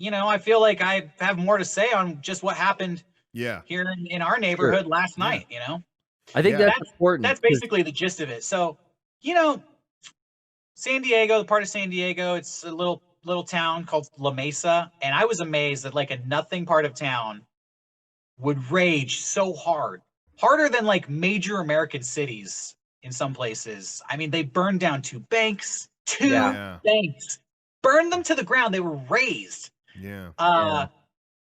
I feel like I have more to say on just what happened here in our neighborhood last night, I think that's important. That's basically the gist of it. So, San Diego, the part of San Diego, it's a little town called La Mesa. And I was amazed that like a nothing part of town would rage so hard, harder than like major American cities in some places. I mean, they burned down two banks, burned them to the ground. They were razed.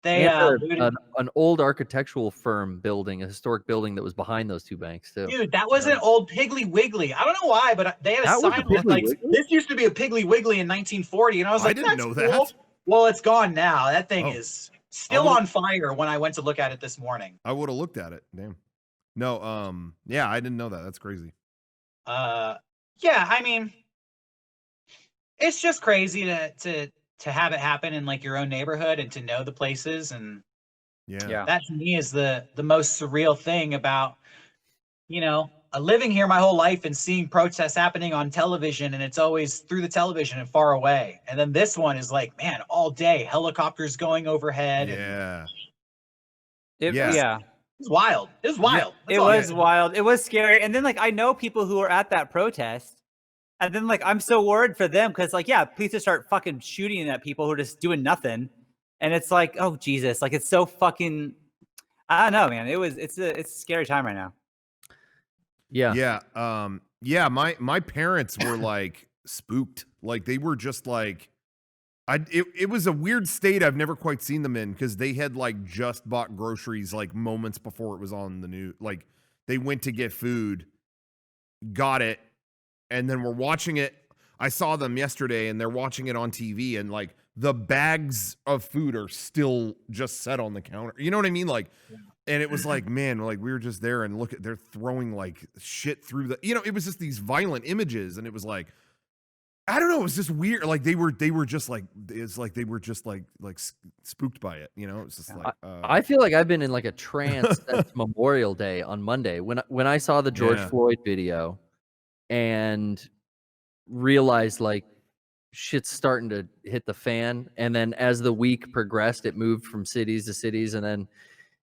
They an old architectural firm building, a historic building that was behind those two banks too. Dude, that was an old Piggly Wiggly. I don't know why, but they had a sign like this used to be a Piggly Wiggly in 1940, and I was like, I didn't know that. Cool. Well, it's gone now. That thing is still on fire when I went to look at it this morning. I would have looked at it. Damn. No, I didn't know that. That's crazy. I mean, it's just crazy to have it happen in like your own neighborhood and to know the places. And that to me is the most surreal thing about, living here my whole life and seeing protests happening on television, and it's always through the television and far away. And then this one is like, man, all day, helicopters going overhead. It was wild. It was wild. It was wild. It was scary. And then like, I know people who are at that protest. And then, like, I'm so worried for them because, like, police just start fucking shooting at people who are just doing nothing, and it's like, oh Jesus, like it's so fucking. I don't know, man. It's a scary time right now. My parents were like spooked, like they were just like, it was a weird state I've never quite seen them in because they had like just bought groceries like moments before it was on the news. Like they went to get food, got it. And then we're watching it. I saw them yesterday and they're watching it on TV and like the bags of food are still just set on the counter. You know what I mean? Like, and it was like, man, like we were just there and they're throwing like shit through it was just these violent images. And it was like, I don't know. It was just weird. Like they were just like, it's like they were just like spooked by it. It's just like, I feel like I've been in like a trance since Memorial Day on Monday when I saw the George Floyd video. And realized like shit's starting to hit the fan. And then as the week progressed, it moved from cities to cities, and then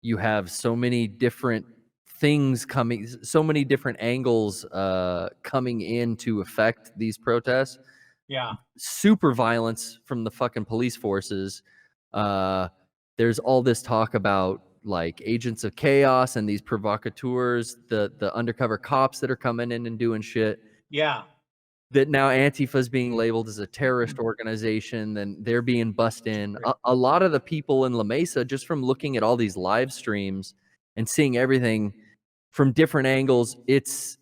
you have so many different things coming, so many different angles coming in to affect these protests. Yeah. Super violence from the fucking police forces. There's all this talk about like agents of chaos and these provocateurs, the undercover cops that are coming in and doing shit. Yeah. That now Antifa is being labeled as a terrorist organization, then they're being bussed in. A lot of the people in La Mesa, just from looking at all these live streams and seeing everything from different angles, it's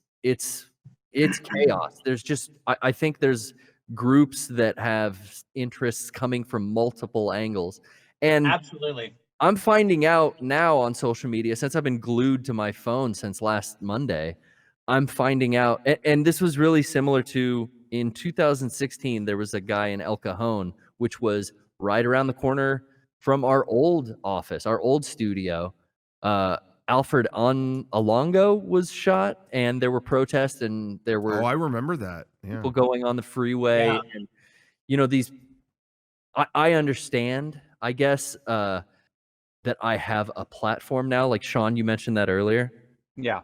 chaos. There's just I think there's groups that have interests coming from multiple angles. And Absolutely. I'm finding out now on social media, since I've been glued to my phone since last Monday, I'm finding out, and this was really similar to in 2016, there was a guy in El Cajon, which was right around the corner from our old office, our old studio. Alfred Alongo was shot, and there were protests, and there were Oh, I remember that. Yeah. people going on the freeway. Yeah. And, you know, these, I understand, I guess, that I have a platform now. Like Sean, you mentioned that earlier. Yeah.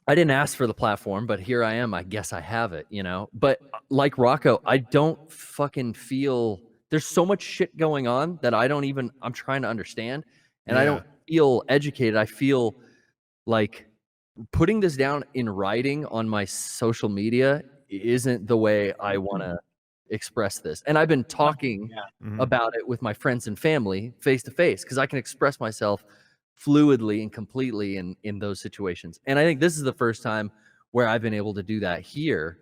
I didn't ask for the platform, but here I am. I guess I have it, you know. But like Rocco, I don't fucking feel there's so much shit going on that I'm trying to understand, and I don't feel educated. I feel like putting this down in writing on my social media isn't the way I want to express this. And I've been talking Mhm. about it with my friends and family face to face because I can express myself fluidly and completely in those situations. And I think this is the first time where I've been able to do that here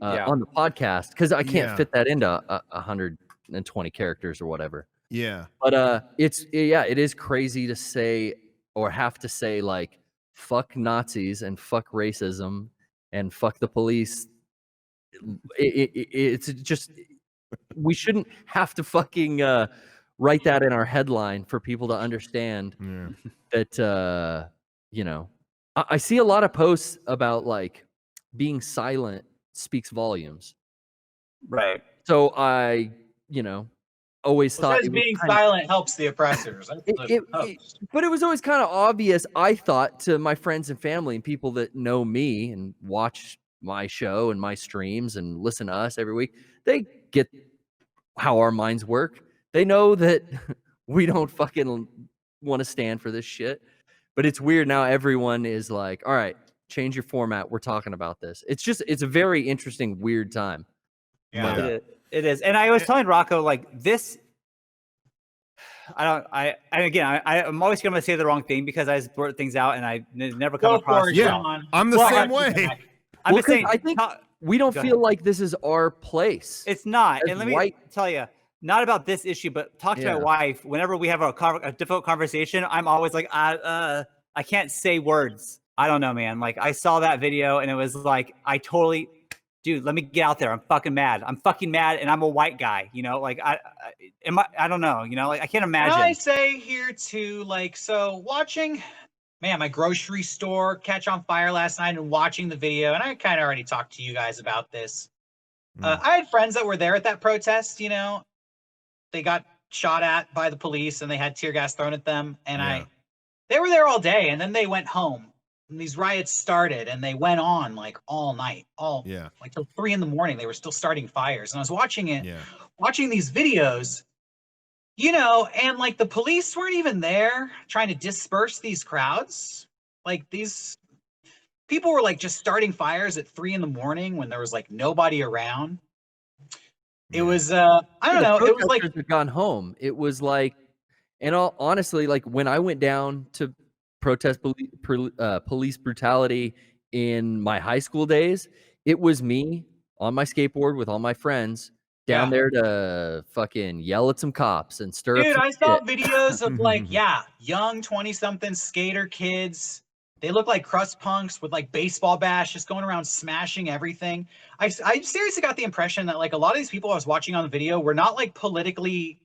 on the podcast, because I can't fit that into 120 characters or whatever. Yeah. But it is crazy to say or have to say like fuck Nazis and fuck racism and fuck the police. It's just, we shouldn't have to fucking write that in our headline for people to understand Yeah. that you know, I see a lot of posts about like being silent speaks volumes. Right. So I, you know, always Well, thought says it was being kind of, silent helps the oppressors. That's the post. but it was always kind of obvious, I thought, to my friends and family and people that know me and watch my show and my streams and listen to us every week. They get how our minds work. They know that we don't fucking want to stand for this shit. But it's weird now. Everyone is like, all right, change your format. We're talking about this. It's a very interesting, weird time. Yeah. Yeah. It is. And I was telling Rocco, like, this, I'm always going to say the wrong thing because I just blurt things out and I never come Go across. for it, Yeah. Sean. I'm the Well, same I'll keep way. back. I'm Well, just saying, 'cause I think talk- we don't Go feel ahead. like this is our place. it's not. as And let me white- tell you, not about this issue, but talk to my Yeah. wife. Whenever we have a difficult conversation, I'm always like, I can't say words. I don't know, man. Like, I saw that video and it was like, dude, let me get out there. I'm fucking mad. I'm fucking mad, and I'm a white guy. You know, like I don't know. You know, like I can't Can imagine. I say here too, like, so watching, man, my grocery store catch on fire last night and watching the video, and I kind of already talked to you guys about this. I had friends that were there at that protest, you know, they got shot at by the police and they had tear gas thrown at them. And they were there all day and then they went home and these riots started and they went on like all night, like till 3 a.m. They were still starting fires. And I was watching it, watching these videos, you know, and like the police weren't even there trying to disperse these crowds. Like these people were like just starting fires at 3 a.m. when there was like nobody around. It was I don't know, it was like protesters had gone home. It was like, and honestly, like when I went down to protest police brutality in my high school days, it was me on my skateboard with all my friends down there to fucking yell at some cops and stir up dude, some I saw shit. videos of like, young 20-something skater kids. They look like crust punks with like baseball bats just going around smashing everything. I seriously got the impression that like a lot of these people I was watching on the video were not like politically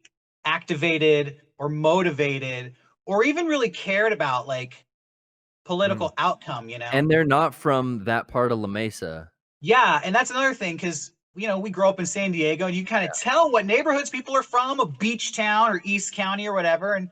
activated or motivated or even really cared about like political outcome, you know? And they're not from that part of La Mesa. Yeah, and that's another thing because we grow up in San Diego, and you kind of tell what neighborhoods people are from, a beach town or East County or whatever. And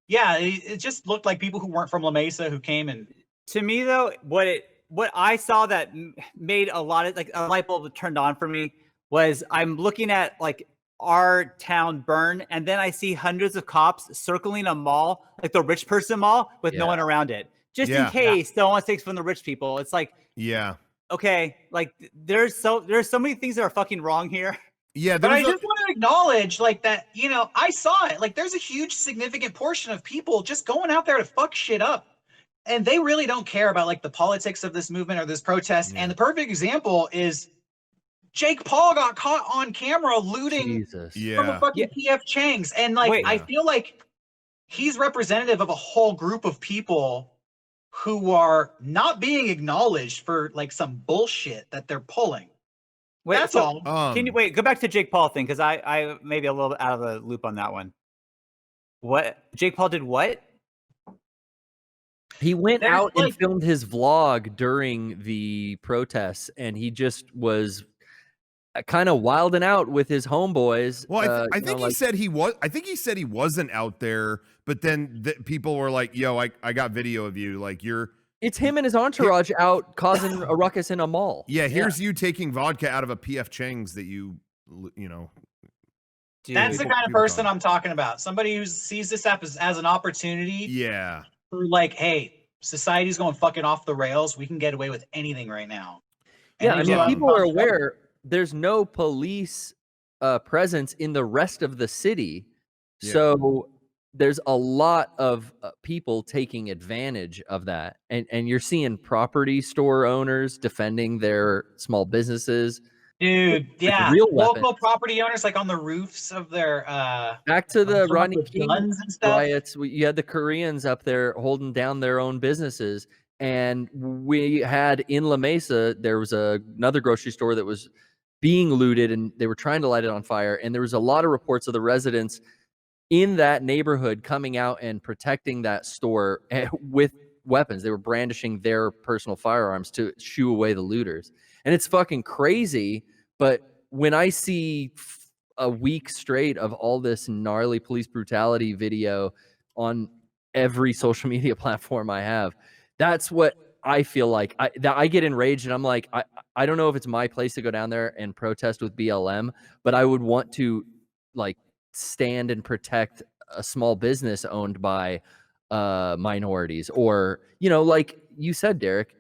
yeah, it just looked like people who weren't from La Mesa who came and. To me, though, what I saw that made a lot of like a light bulb turned on for me was I'm looking at like our town burn, and then I see hundreds of cops circling a mall, like the rich person mall, with no one around it, just in case no one takes from the rich people. It's like, okay, like there's so many things that are fucking wrong here. Yeah, but I just want to acknowledge like that, I saw it. Like there's a huge significant portion of people just going out there to fuck shit up. And they really don't care about like the politics of this movement or this protest. And the perfect example is Jake Paul got caught on camera looting from a fucking PF Chang's. And like, I feel like he's representative of a whole group of people who are not being acknowledged for like some bullshit that they're pulling. That's all. Can you go back to Jake Paul thing? Cause I may be a little out of the loop on that one. What Jake Paul did what? He went out and filmed his vlog during the protests, and he just was kind of wilding out with his homeboys. Well, I think he said he was. I think he said he wasn't out there, but then people were like, "Yo, I got video of you. Like you're." It's him and his entourage out causing a ruckus in a mall. Yeah, here's you taking vodka out of a PF Chang's that you know. Dude, that's the kind of person I'm talking about. Somebody who sees this app as an opportunity. Yeah. For like, hey, society's going fucking off the rails. We can get away with anything right now. Yeah, I mean, people are aware there's no police presence in the rest of the city. Yeah. So there's a lot of people taking advantage of that. And you're seeing property store owners defending their small businesses. Dude, yeah, local property owners like on the roofs of their back to the Rodney King riots. You had the Koreans up there holding down their own businesses, and we had in La Mesa there was another grocery store that was being looted, and they were trying to light it on fire. And there was a lot of reports of the residents in that neighborhood coming out and protecting that store with weapons. They were brandishing their personal firearms to shoo away the looters. And it's fucking crazy, but when I see a week straight of all this gnarly police brutality video on every social media platform I have, that's what I feel like. I get enraged, and I'm like, I don't know if it's my place to go down there and protest with BLM, but I would want to like stand and protect a small business owned by minorities, or like you said, Derek,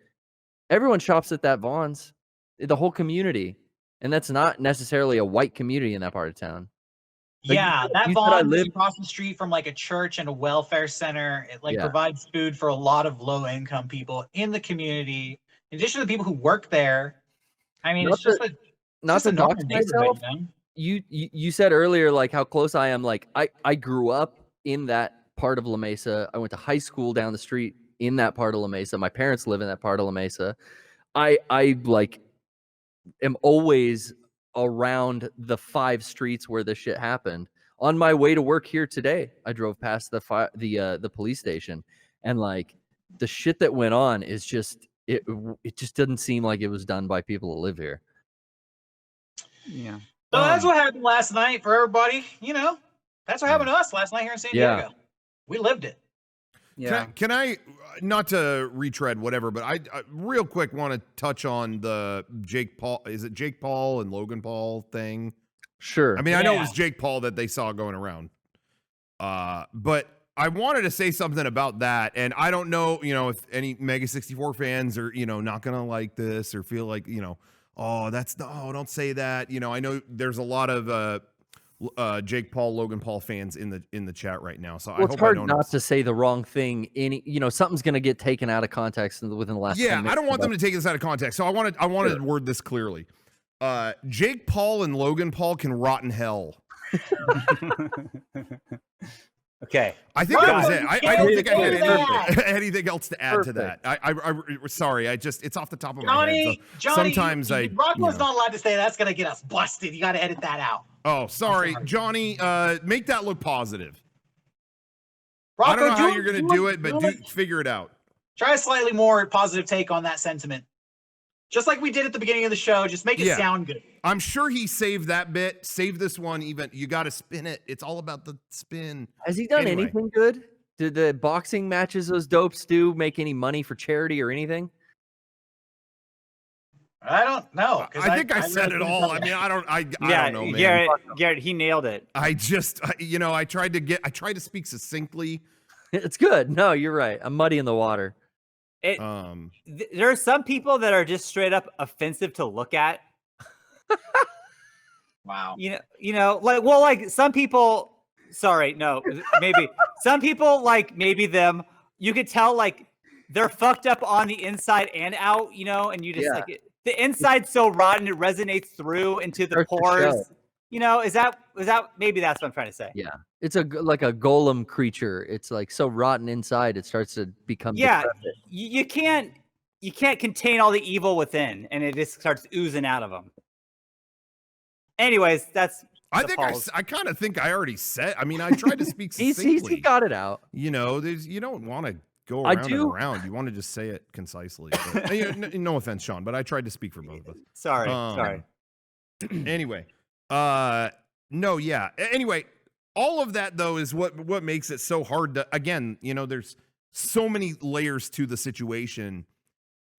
everyone shops at that Vaughn's. The whole community, and that's not necessarily a white community in that part of town. Like, yeah, that Vaughn's is across the street from like a church and a welfare center. It provides food for a lot of low-income people in the community. In addition to the people who work there, I mean, it's just not to dox myself. You said earlier like how close I am. Like I grew up in that part of La Mesa. I went to high school down the street in that part of La Mesa. My parents live in that part of La Mesa. I like am always around the 5 streets where this shit happened. On my way to work here today, I drove past the police station, and like the shit that went on is just it just doesn't seem like it was done by people that live here. Yeah. So that's what happened last night for everybody. That's what happened to us last night here in San Diego. We lived it. Yeah. Can I, not to retread whatever, but I real quick want to touch on the Jake Paul. Is it Jake Paul and Logan Paul thing? Sure. I mean, I know it was Jake Paul that they saw going around. But I wanted to say something about that. And I don't know, if any Mega64 fans are, not going to like this or feel like, don't say that. I know there's a lot of Jake Paul, Logan Paul fans in the chat right now. So I hope it's hard not to say the wrong thing. Something's going to get taken out of context within the last 10 minutes. I don't want them to take this out of context. So I wanted to word this clearly. Jake Paul and Logan Paul can rot in hell. Okay. I think that was it. I don't think I had anything else to add to that. Sorry. It's off the top of my head. So Johnny, sometimes Rocco's not allowed to say that's going to get us busted. You got to edit that out. Oh, sorry. Johnny, make that look positive. Rocco, I don't know how you're going to do it, but figure it out. Try a slightly more positive take on that sentiment. Just like we did at the beginning of the show. Just make it sound good. I'm sure he saved that bit. Save this one. Even you got to spin it. It's all about the spin. Has he done anything good? Did the boxing matches those dopes do make any money for charity or anything? I don't know. I think I said it all. I mean, I don't know, man. Garrett, he nailed it. I tried to speak succinctly. It's good. No, you're right. I'm muddy in the water. There are some people that are just straight up offensive to look at. Wow. Like some people. Sorry, no, maybe some people like maybe them. You could tell like they're fucked up on the inside and out. And you just like the inside's so rotten it resonates through into the pores. Is that maybe that's what I'm trying to say? Yeah, it's like a golem creature. It's like so rotten inside it starts to become depressive. You can't contain all the evil within, and it just starts oozing out of them. Anyways, that's. I kind of think I already said. I mean, I tried to speak succinctly. He got it out. You don't want to go around and around. You want to just say it concisely. But, no offense, Sean, but I tried to speak for both of us. Sorry. Anyway. Anyway, all of that though is what makes it so hard to, again, there's so many layers to the situation.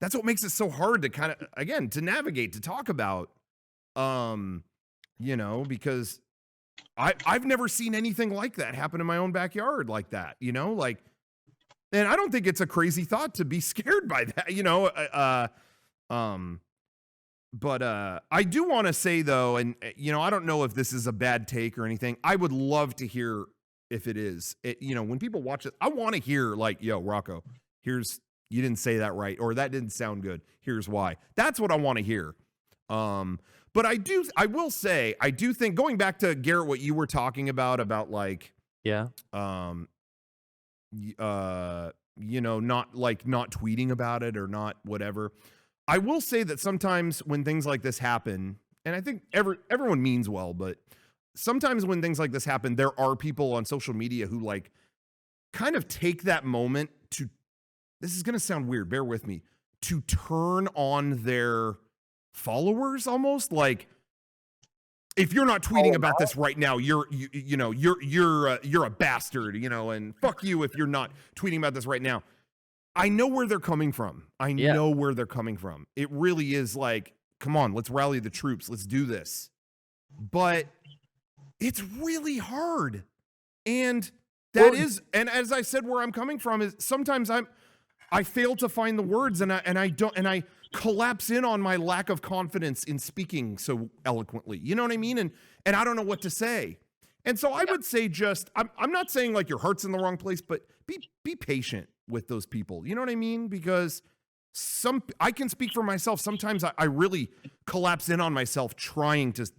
That's what makes it so hard to kind of, again, to navigate, to talk about, because I've never seen anything like that happen in my own backyard like that, and I don't think it's a crazy thought to be scared by that, But I do want to say, though, and, I don't know if this is a bad take or anything. I would love to hear if it is. When people watch it, I want to hear, like, yo, Rocco, you didn't say that right, or that didn't sound good. Here's why. That's what I want to hear. But I will say, I do think, going back to, Garrett, what you were talking about, like, not tweeting about it or not whatever. I will say that sometimes when things like this happen, and I think everyone means well, but sometimes when things like this happen, there are people on social media who like kind of take that moment to, this is going to sound weird, bear with me, to turn on their followers almost. Like, if you're not tweeting about this right now, you're a bastard, and fuck you if you're not tweeting about this right now. I know where they're coming from. Know where they're coming from. It really is like, come on, let's rally the troops. Let's do this. But it's really hard. And and as I said, where I'm coming from is sometimes I fail to find the words and I collapse in on my lack of confidence in speaking so eloquently. You know what I mean? And I don't know what to say. And so I would say I'm not saying like your heart's in the wrong place, but be patient with those people. You know what I mean? Because I can speak for myself. Sometimes I really collapse in on myself trying to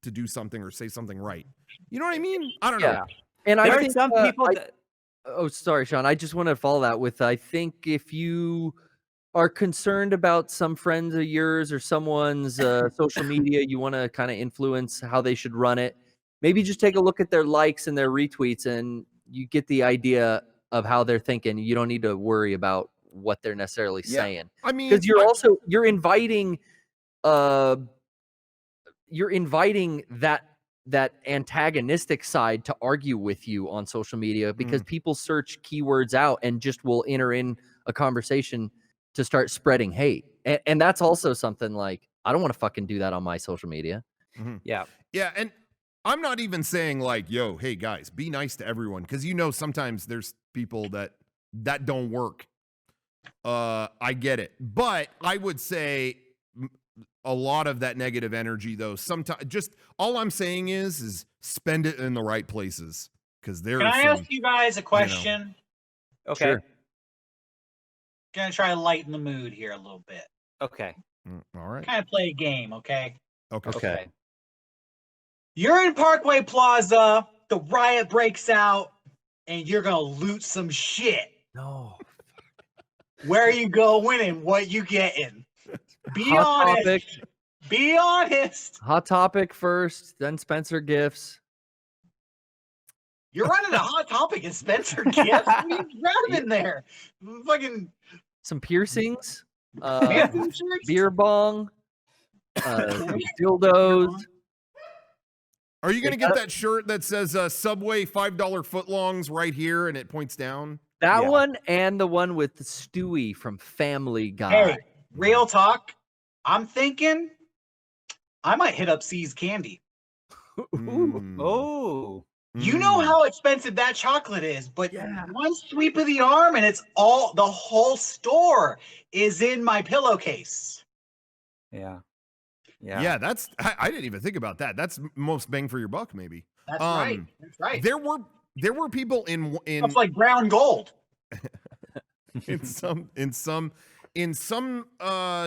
do something or say something right. You know what I mean? I don't know. And there I are think some people oh, sorry, Sean. I just want to follow that with, I think if you are concerned about some friends of yours or someone's social media, you want to kind of influence how they should run it. Maybe just take a look at their likes and their retweets and you get the idea of how they're thinking. You don't need to worry about what they're necessarily saying. I mean, because you're inviting that antagonistic side to argue with you on social media, because people search keywords out and just will enter in a conversation to start spreading hate. And that's also something like, I don't want to fucking do that on my social media. Yeah. And I'm not even saying like, yo, hey guys, be nice to everyone. Cause sometimes there's people that don't work. I get it. But I would say a lot of that negative energy though, sometimes just all I'm saying is spend it in the right places. Cause Can I ask you guys a question? Okay. Sure. Gonna try to lighten the mood here a little bit. Okay. All right. Kind of play a game, okay? Okay. You're in Parkway Plaza, the riot breaks out, and you're gonna loot some shit. No. Where are you going and what you getting? Be Hot honest. Topic. Be honest. Hot Topic first, then Spencer Gifts. You're running a Hot Topic and Spencer Gifts? What are you grabbing there? Fucking some piercings. Dancing shirts? beer bong, dildos. Are you gonna get that shirt that says Subway $5 footlongs right here and it points down? That Yeah. one and the one with Stewie from Family Guy. Hey, real talk. I'm thinking I might hit up C's Candy. Mm. Oh. You know Mm. how expensive that chocolate is, but Yeah. one sweep of the arm and it's all the whole store is in my pillowcase. Yeah. Yeah, that's I didn't even think about that. That's most bang for your buck, maybe. That's right. That's right. There were people in It's like brown gold. in some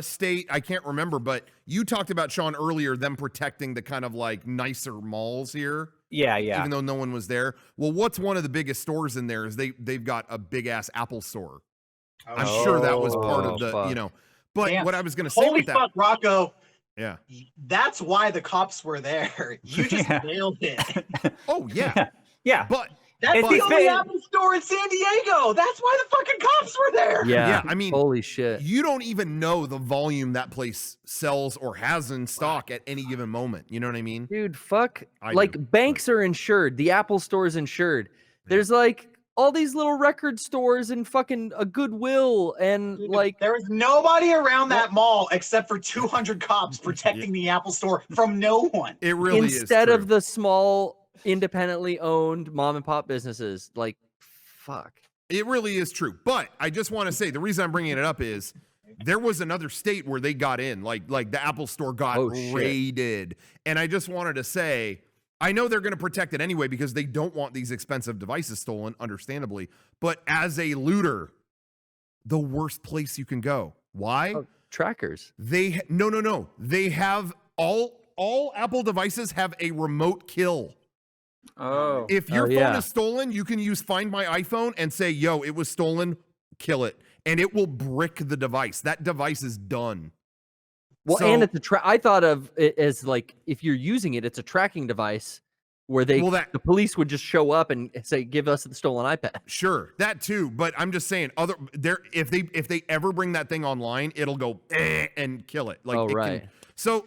state, I can't remember, but you talked about, Sean, earlier, them protecting the kind of like nicer malls here. Yeah. Yeah. Even though no one was there. Well, what's one of the biggest stores in there is they've got a big ass Apple store. I'm sure that was part of the, fuck. but Damn. what I was gonna say Holy with that, fuck, Rocco. yeah. That's why the cops were there. You just Yeah. nailed it. Oh yeah. Yeah. But That's It's the these only big- Apple store in San Diego. That's why the fucking cops were there. Yeah, I mean, holy shit. you don't even know the volume that place sells or has in stock at any given moment. You know what I mean? Dude, fuck. I Like do, banks are insured. The Apple store is insured. There's like all these little record stores and fucking a Goodwill and Dude, like there was nobody around that mall except for 200 cops protecting the Apple store from no one. It really is. instead of true. the small independently owned mom and pop businesses. Like, fuck. It really is true. But I just want to say the reason I'm bringing it up is there was another state where they got in, like the Apple store got Oh, shit. raided. And I just wanted to say, I know they're going to protect it anyway because they don't want these expensive devices stolen, understandably. But as a looter, the worst place you can go. Why? Oh, trackers. No. They have all Apple devices have a remote kill. Oh. If your phone yeah. is stolen, you can use Find My iPhone and say, yo, it was stolen, kill it. And it will brick the device. That device is done. Well, So- and it's I thought of it as like if you're using it, it's a tracking device where the police would just show up and say, "Give us the stolen iPad." Sure, that too. But I'm just saying, if they ever bring that thing online, it'll go and kill it. Like, Oh, it right. Can,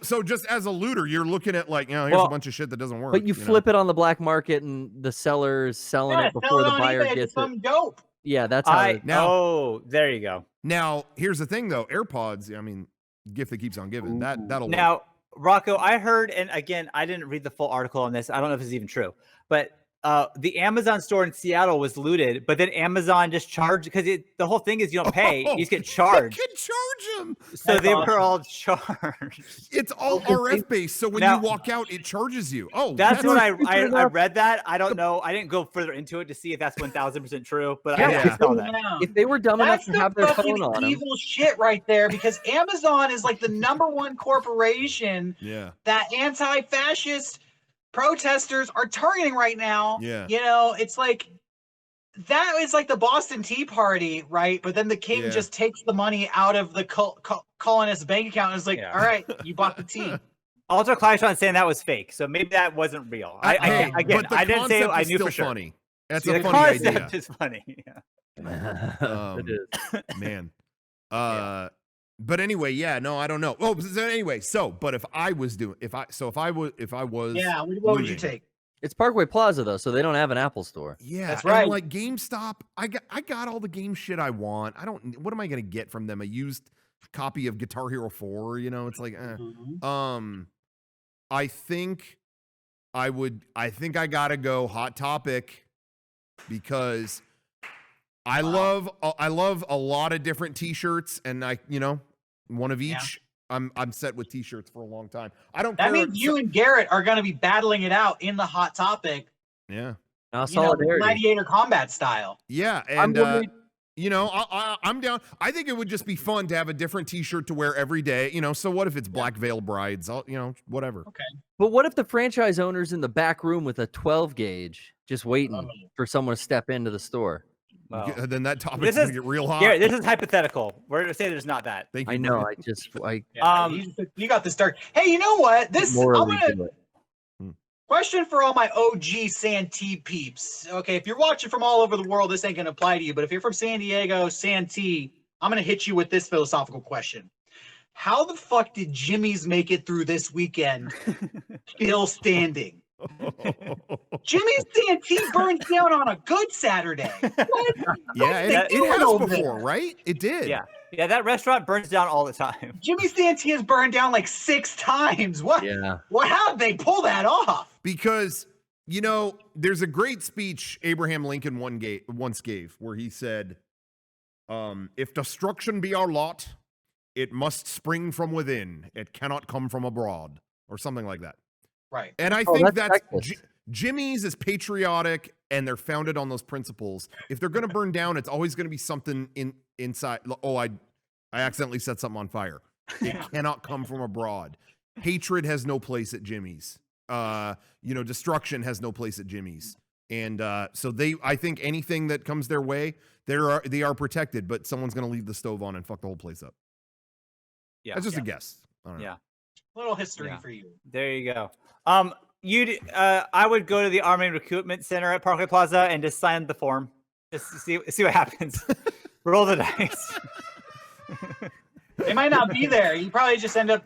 so just as a looter, you're looking at like, here's a bunch of shit that doesn't work. But you flip it on the black market, and the seller is selling it sell before it the on buyer eBay for gets it. some dope. Yeah, that's how. Now- there you go. Now, here's the thing though, AirPods. I mean, gift that keeps on giving. That'll work. Now, Rocco, I heard, and again, I didn't read the full article on this. I don't know if it's even true, but the Amazon store in Seattle was looted, but then Amazon just charged because the whole thing is you don't pay, you just get charged. You can charge them. So That's they awesome. were all charged. It's all RF based, so when Now- you walk out, it charges you. Oh, That's what I enough. read that. I don't know. I didn't go further into it to see if that's 1000% true, but Yeah, I saw that. Yeah. If they were dumb enough That's to the have their fucking phone on them, evil shit right there because Amazon is like the #1 corporation yeah. that anti-fascist protesters are targeting right now. Yeah. You know, it's like that is like the Boston Tea Party, right? But then the king Yeah. just takes the money out of the colonist bank account and is like, Yeah. all right, you bought the tea. Ultra Clashon saying that was fake, so maybe that wasn't real. Hey, Again, but the I didn't say concept I is knew still for sure. funny. That's The a funny idea. concept is funny. Yeah. Um, it is. Man. But anyway, yeah, no, I don't know. Oh, so anyway, but if I was Yeah, what would you looting, take? It's Parkway Plaza though, so they don't have an Apple store. Yeah, That's and right. like GameStop, I got all the game shit I want. What am I gonna get from them? A used copy of Guitar Hero 4, you know? It's like Mhm. I think I gotta go Hot Topic because I love a lot of different t-shirts and one of each. I'm set with t-shirts for a long time. I don't That care. means you and Garrett are going to be battling it out in the Hot Topic, Yeah. Now you know, solidarity. gladiator combat style. Yeah, I'm and worried- I'm down. I think it would just be fun to have a different T-shirt to wear every day. So what if it's Black Veil Brides? Whatever. But what if the franchise owner's in the back room with a 12 gauge, just waiting for someone to step into the store? Well, Then that topic's This gonna is- get real hot. Garrett, this is hypothetical. We're gonna say there's not that. Thank you. I know. Brian. You got this dark. Hey, you know what? I'm morally gonna do it. question for all my OG Santee peeps. Okay, if you're watching from all over the world, this ain't gonna apply to you. But if you're from San Diego, Santee, I'm going to hit you with this philosophical question. How the fuck did Jimmy's make it through this weekend still standing? Jimmy's TNT burns down on a good Saturday. What? Yeah, it doing has over before, there? right? It did. Yeah. Yeah, that restaurant burns down all the time. Jimmy's TNT has burned down like 6 times. What? Yeah. Well, how'd they pull that off? Because, you know, there's a great speech Abraham Lincoln once gave where he said, if destruction be our lot, it must spring from within. It cannot come from abroad, or something like that. Right. And I think that's Texas. Jimmy's is patriotic, and they're founded on those principles. If they're going to burn down, it's always going to be something inside. Oh, I accidentally set something on fire. It cannot come from abroad. Hatred has no place at Jimmy's. You know, destruction has no place at Jimmy's. And so I think anything that comes their way, they are protected, but someone's going to leave the stove on and fuck the whole place up. Yeah. That's just a guess. I don't know. Yeah. Little history Yeah. for you. There you go. I would go to the Army Recruitment Center at Parkway Plaza and just sign the form. Just see what happens. Roll the dice. They might not be there. You probably just end up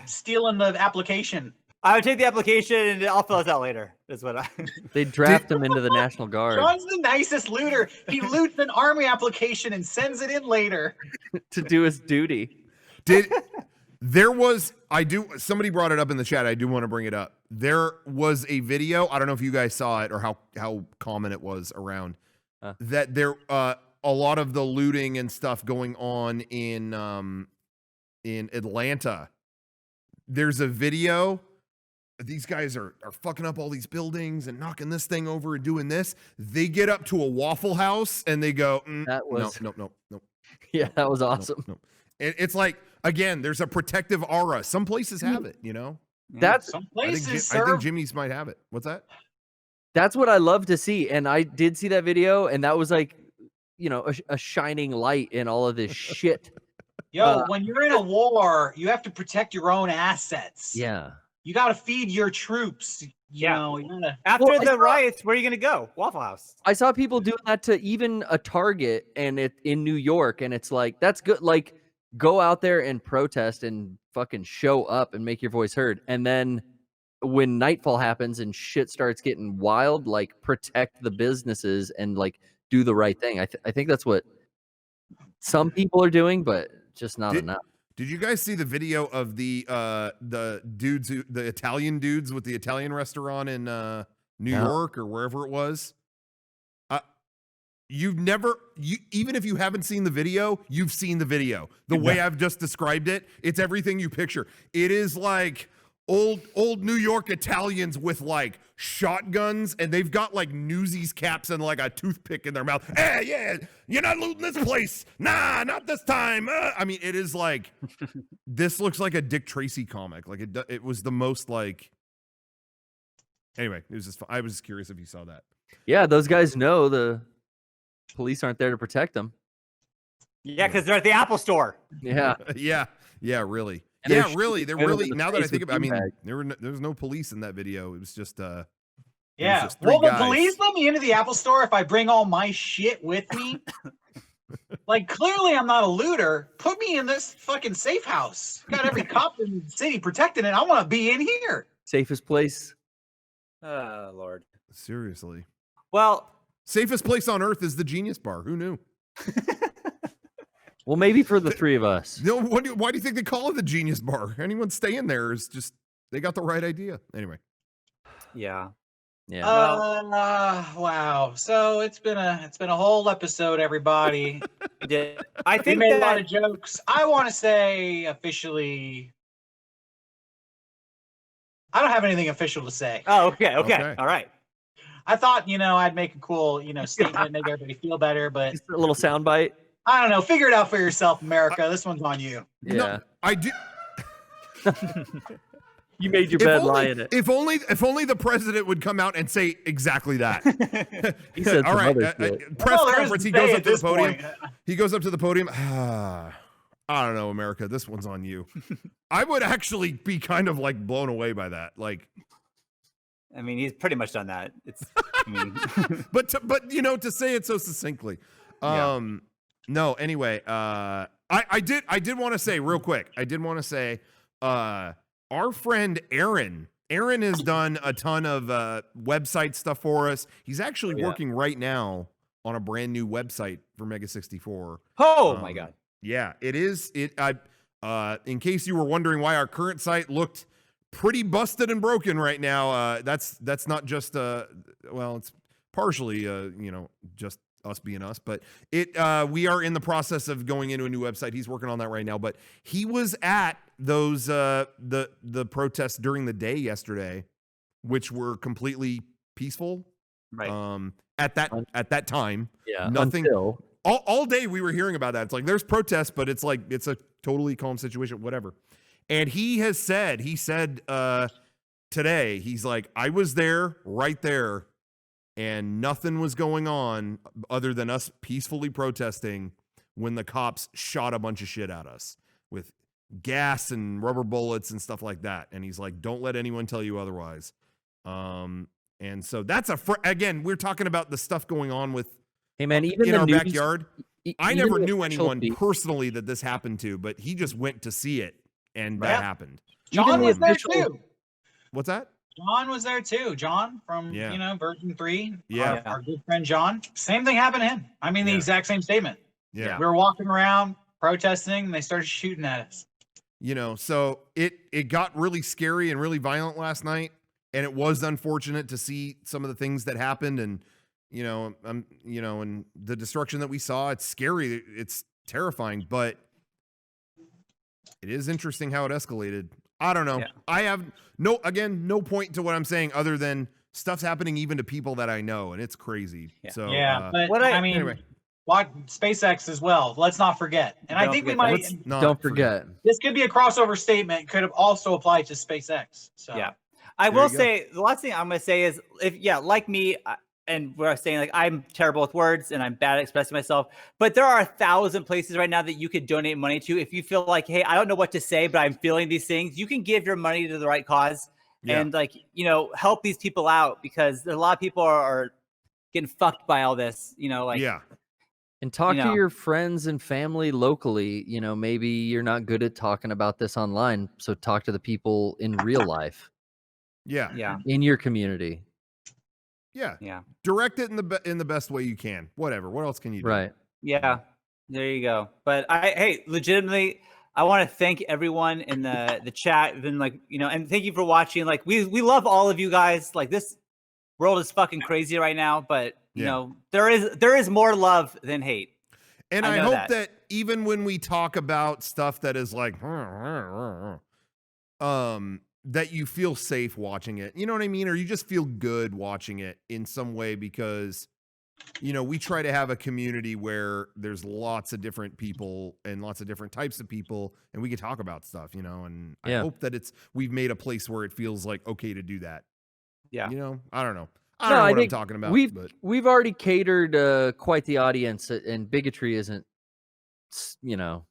stealing the application. I would take the application and I'll fill it out later. Is what I. They draft him into the National Guard John's the nicest looter. He loots an army application and sends it in later. to do his duty. Somebody brought it up in the chat. I do want to bring it up. There was a video. I don't know if you guys saw it or how common it was around that there, a lot of the looting and stuff going on in Atlanta. There's a video. These guys are fucking up all these buildings and knocking this thing over and doing this. They get up to a Waffle House and they go, no. Yeah, that was awesome. No. It's like, again, there's a protective aura. Some places have it, you know? That's Some I places, think Jimmy's might have it. What's that? That's what I love to see. And I did see that video, and that was like, you know, a shining light in all of this shit. Yo, when you're in a war, you have to protect your own assets. Yeah. You got to feed your troops. You know, After the riots, where are you going to go? Waffle House. I saw people doing that to even a Target and it in New York, and it's like, that's good. Like, go out there and protest and fucking show up and make your voice heard. And then when nightfall happens and shit starts getting wild, like, protect the businesses and like do the right thing. I think that's what some people are doing, but just not enough. Did you guys see the video of the dudes, the Italian dudes with the Italian restaurant in New York or wherever it was? Even if you haven't seen the video, you've seen the video. The way I've just described it, it's everything you picture. It is like old New York Italians with like shotguns, and they've got like Newsies caps and like a toothpick in their mouth. Hey, yeah, you're not looting this place. Nah, not this time. I mean, it is like, this looks like a Dick Tracy comic. Like it was the most like. Anyway, it was just. I was just curious if you saw that. Yeah, those guys know the police aren't there to protect them. Yeah, because they're at the Apple Store. Yeah. Yeah, really. And Yeah, really. They're really. in the Now that I face think with about, I mean, beanbag. there was no police in that video. It was just yeah. just three Will the guys. police let me into the Apple Store if I bring all my shit with me? Like, clearly I'm not a looter. Put me in this fucking safe house. Got every cop in the city protecting it. I want to be in here. Safest place. Oh, Lord. Seriously. Well, Safest place on earth is the Genius Bar. Who knew? Well, maybe for the three of us. No, why do you think they call it the Genius Bar? Anyone staying there is just, they got the right idea. Anyway. yeah. Yeah. Wow. So it's been a whole episode, everybody. I We think made a that lot of jokes. I want to say officially, I don't have anything official to say. Oh, okay. Okay. All right. I thought, I'd make a cool, statement, make everybody feel better, but Just a little soundbite. I don't know. Figure it out for yourself, America. This one's on you. Yeah. No, I do. You made your bed, lie in it. If only the president would come out and say exactly that. He said All some right, other shit. press Well, there conference. is He goes say up at to the this podium. point. He goes up to the podium. I don't know, America. This one's on you. I would actually be kind of like blown away by that. Like, I mean, he's pretty much done that. It's, I mean, but to say it so succinctly. Yeah. No, anyway, I did want to say real quick. I did want to say, our friend Aaron has done a ton of website stuff for us. He's actually working right now on a brand new website for Mega64. Oh my god. Yeah, it is. In case you were wondering why our current site looked pretty busted and broken right now, that's not just well, it's partially just us being us, but we are in the process of going into a new website. He's working on that right now, but he was at those the protests during the day yesterday, which were completely peaceful. Right. At that time. Yeah. Nothing. Until All day we were hearing about that. It's like there's protests, but it's like it's a totally calm situation, whatever. And he said today, he's like, I was there, right there, and nothing was going on other than us peacefully protesting when the cops shot a bunch of shit at us with gas and rubber bullets and stuff like that. And he's like, don't let anyone tell you otherwise. And so that's again, we're talking about the stuff going on with hey man, even in the our news, backyard. I even never the knew official anyone feed- personally that this happened to, but he just went to see it, and that happened. John the was there official- too. What's that? John was there too. John from Version 3. Yeah. Our good friend John. Same thing happened to him. I mean, the exact same statement. Yeah. We were walking around protesting, and they started shooting at us. So it got really scary and really violent last night, and it was unfortunate to see some of the things that happened, and and the destruction that we saw. It's scary. It's terrifying, but it is interesting how it escalated. I don't know. Yeah. I have no point to what I'm saying other than stuff's happening even to people that I know, and it's crazy. Yeah. So but I mean, anyway. watch SpaceX as well. Let's not forget. And I Don't think we forget might. Let's not don't forget. This could be a crossover statement. Could have also applied to SpaceX. So Yeah. I There will you go. say the last thing I'm going to say is like me, and we're saying like I'm terrible with words and I'm bad at expressing myself, but there are 1,000 places right now that you could donate money to. If you feel like, hey, I don't know what to say, but I'm feeling these things, you can give your money to the right cause and help these people out, because a lot of people are getting fucked by all this, And talk You to know. your friends and family locally. Maybe you're not good at talking about this online, so talk to the people in real life Yeah. Yeah. in your community. Yeah. Yeah. Direct it in the best way you can. Whatever. What else can you do? Right. Yeah. There you go. But hey, legitimately, I want to thank everyone in the chat, and and thank you for watching. Like we love all of you guys. Like this world is fucking crazy right now, but there is more love than hate. And I I know hope that. that even when we talk about stuff that is like that you feel safe watching it. You know what I mean? Or you just feel good watching it in some way, because we try to have a community where there's lots of different people and lots of different types of people, and we can talk about stuff, and I hope that we've made a place where it feels like okay to do that. Yeah. I don't know. I don't know I what I'm think talking about. We've already catered quite the audience, and bigotry isn't stood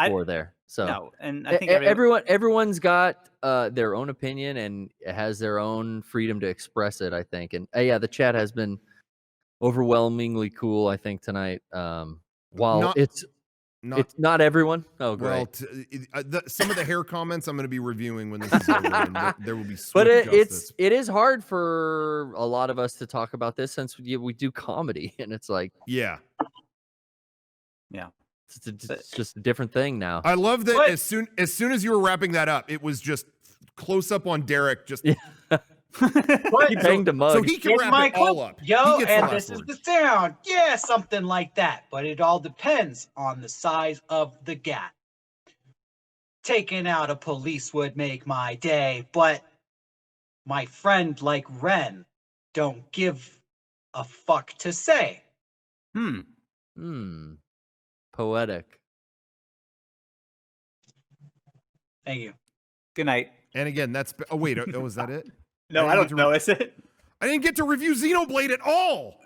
for there. So No, and I think everyone's got their own opinion and has their own freedom to express it, I think. And the chat has been overwhelmingly cool, I think, tonight. While it's not everyone. Oh, great. Well, some of the hair comments I'm going to be reviewing when this is over, and there will be swift But justice. it is hard for a lot of us to talk about this, since we do comedy, and it's like yeah. It's just a different thing now. I love that as soon as you were wrapping that up, it was just close up on Derek. Just he banged a mug. so he can wrap it all up. Yo, He gets the and last this word. is the sound. Yeah, something like that. But it all depends on the size of the gat. Taking out a police would make my day, but my friend like Ren don't give a fuck to say. Poetic. Thank you. Good night. And again, that's wait, was that it? No, I don't know. Is it? I didn't get to review Xenoblade at all.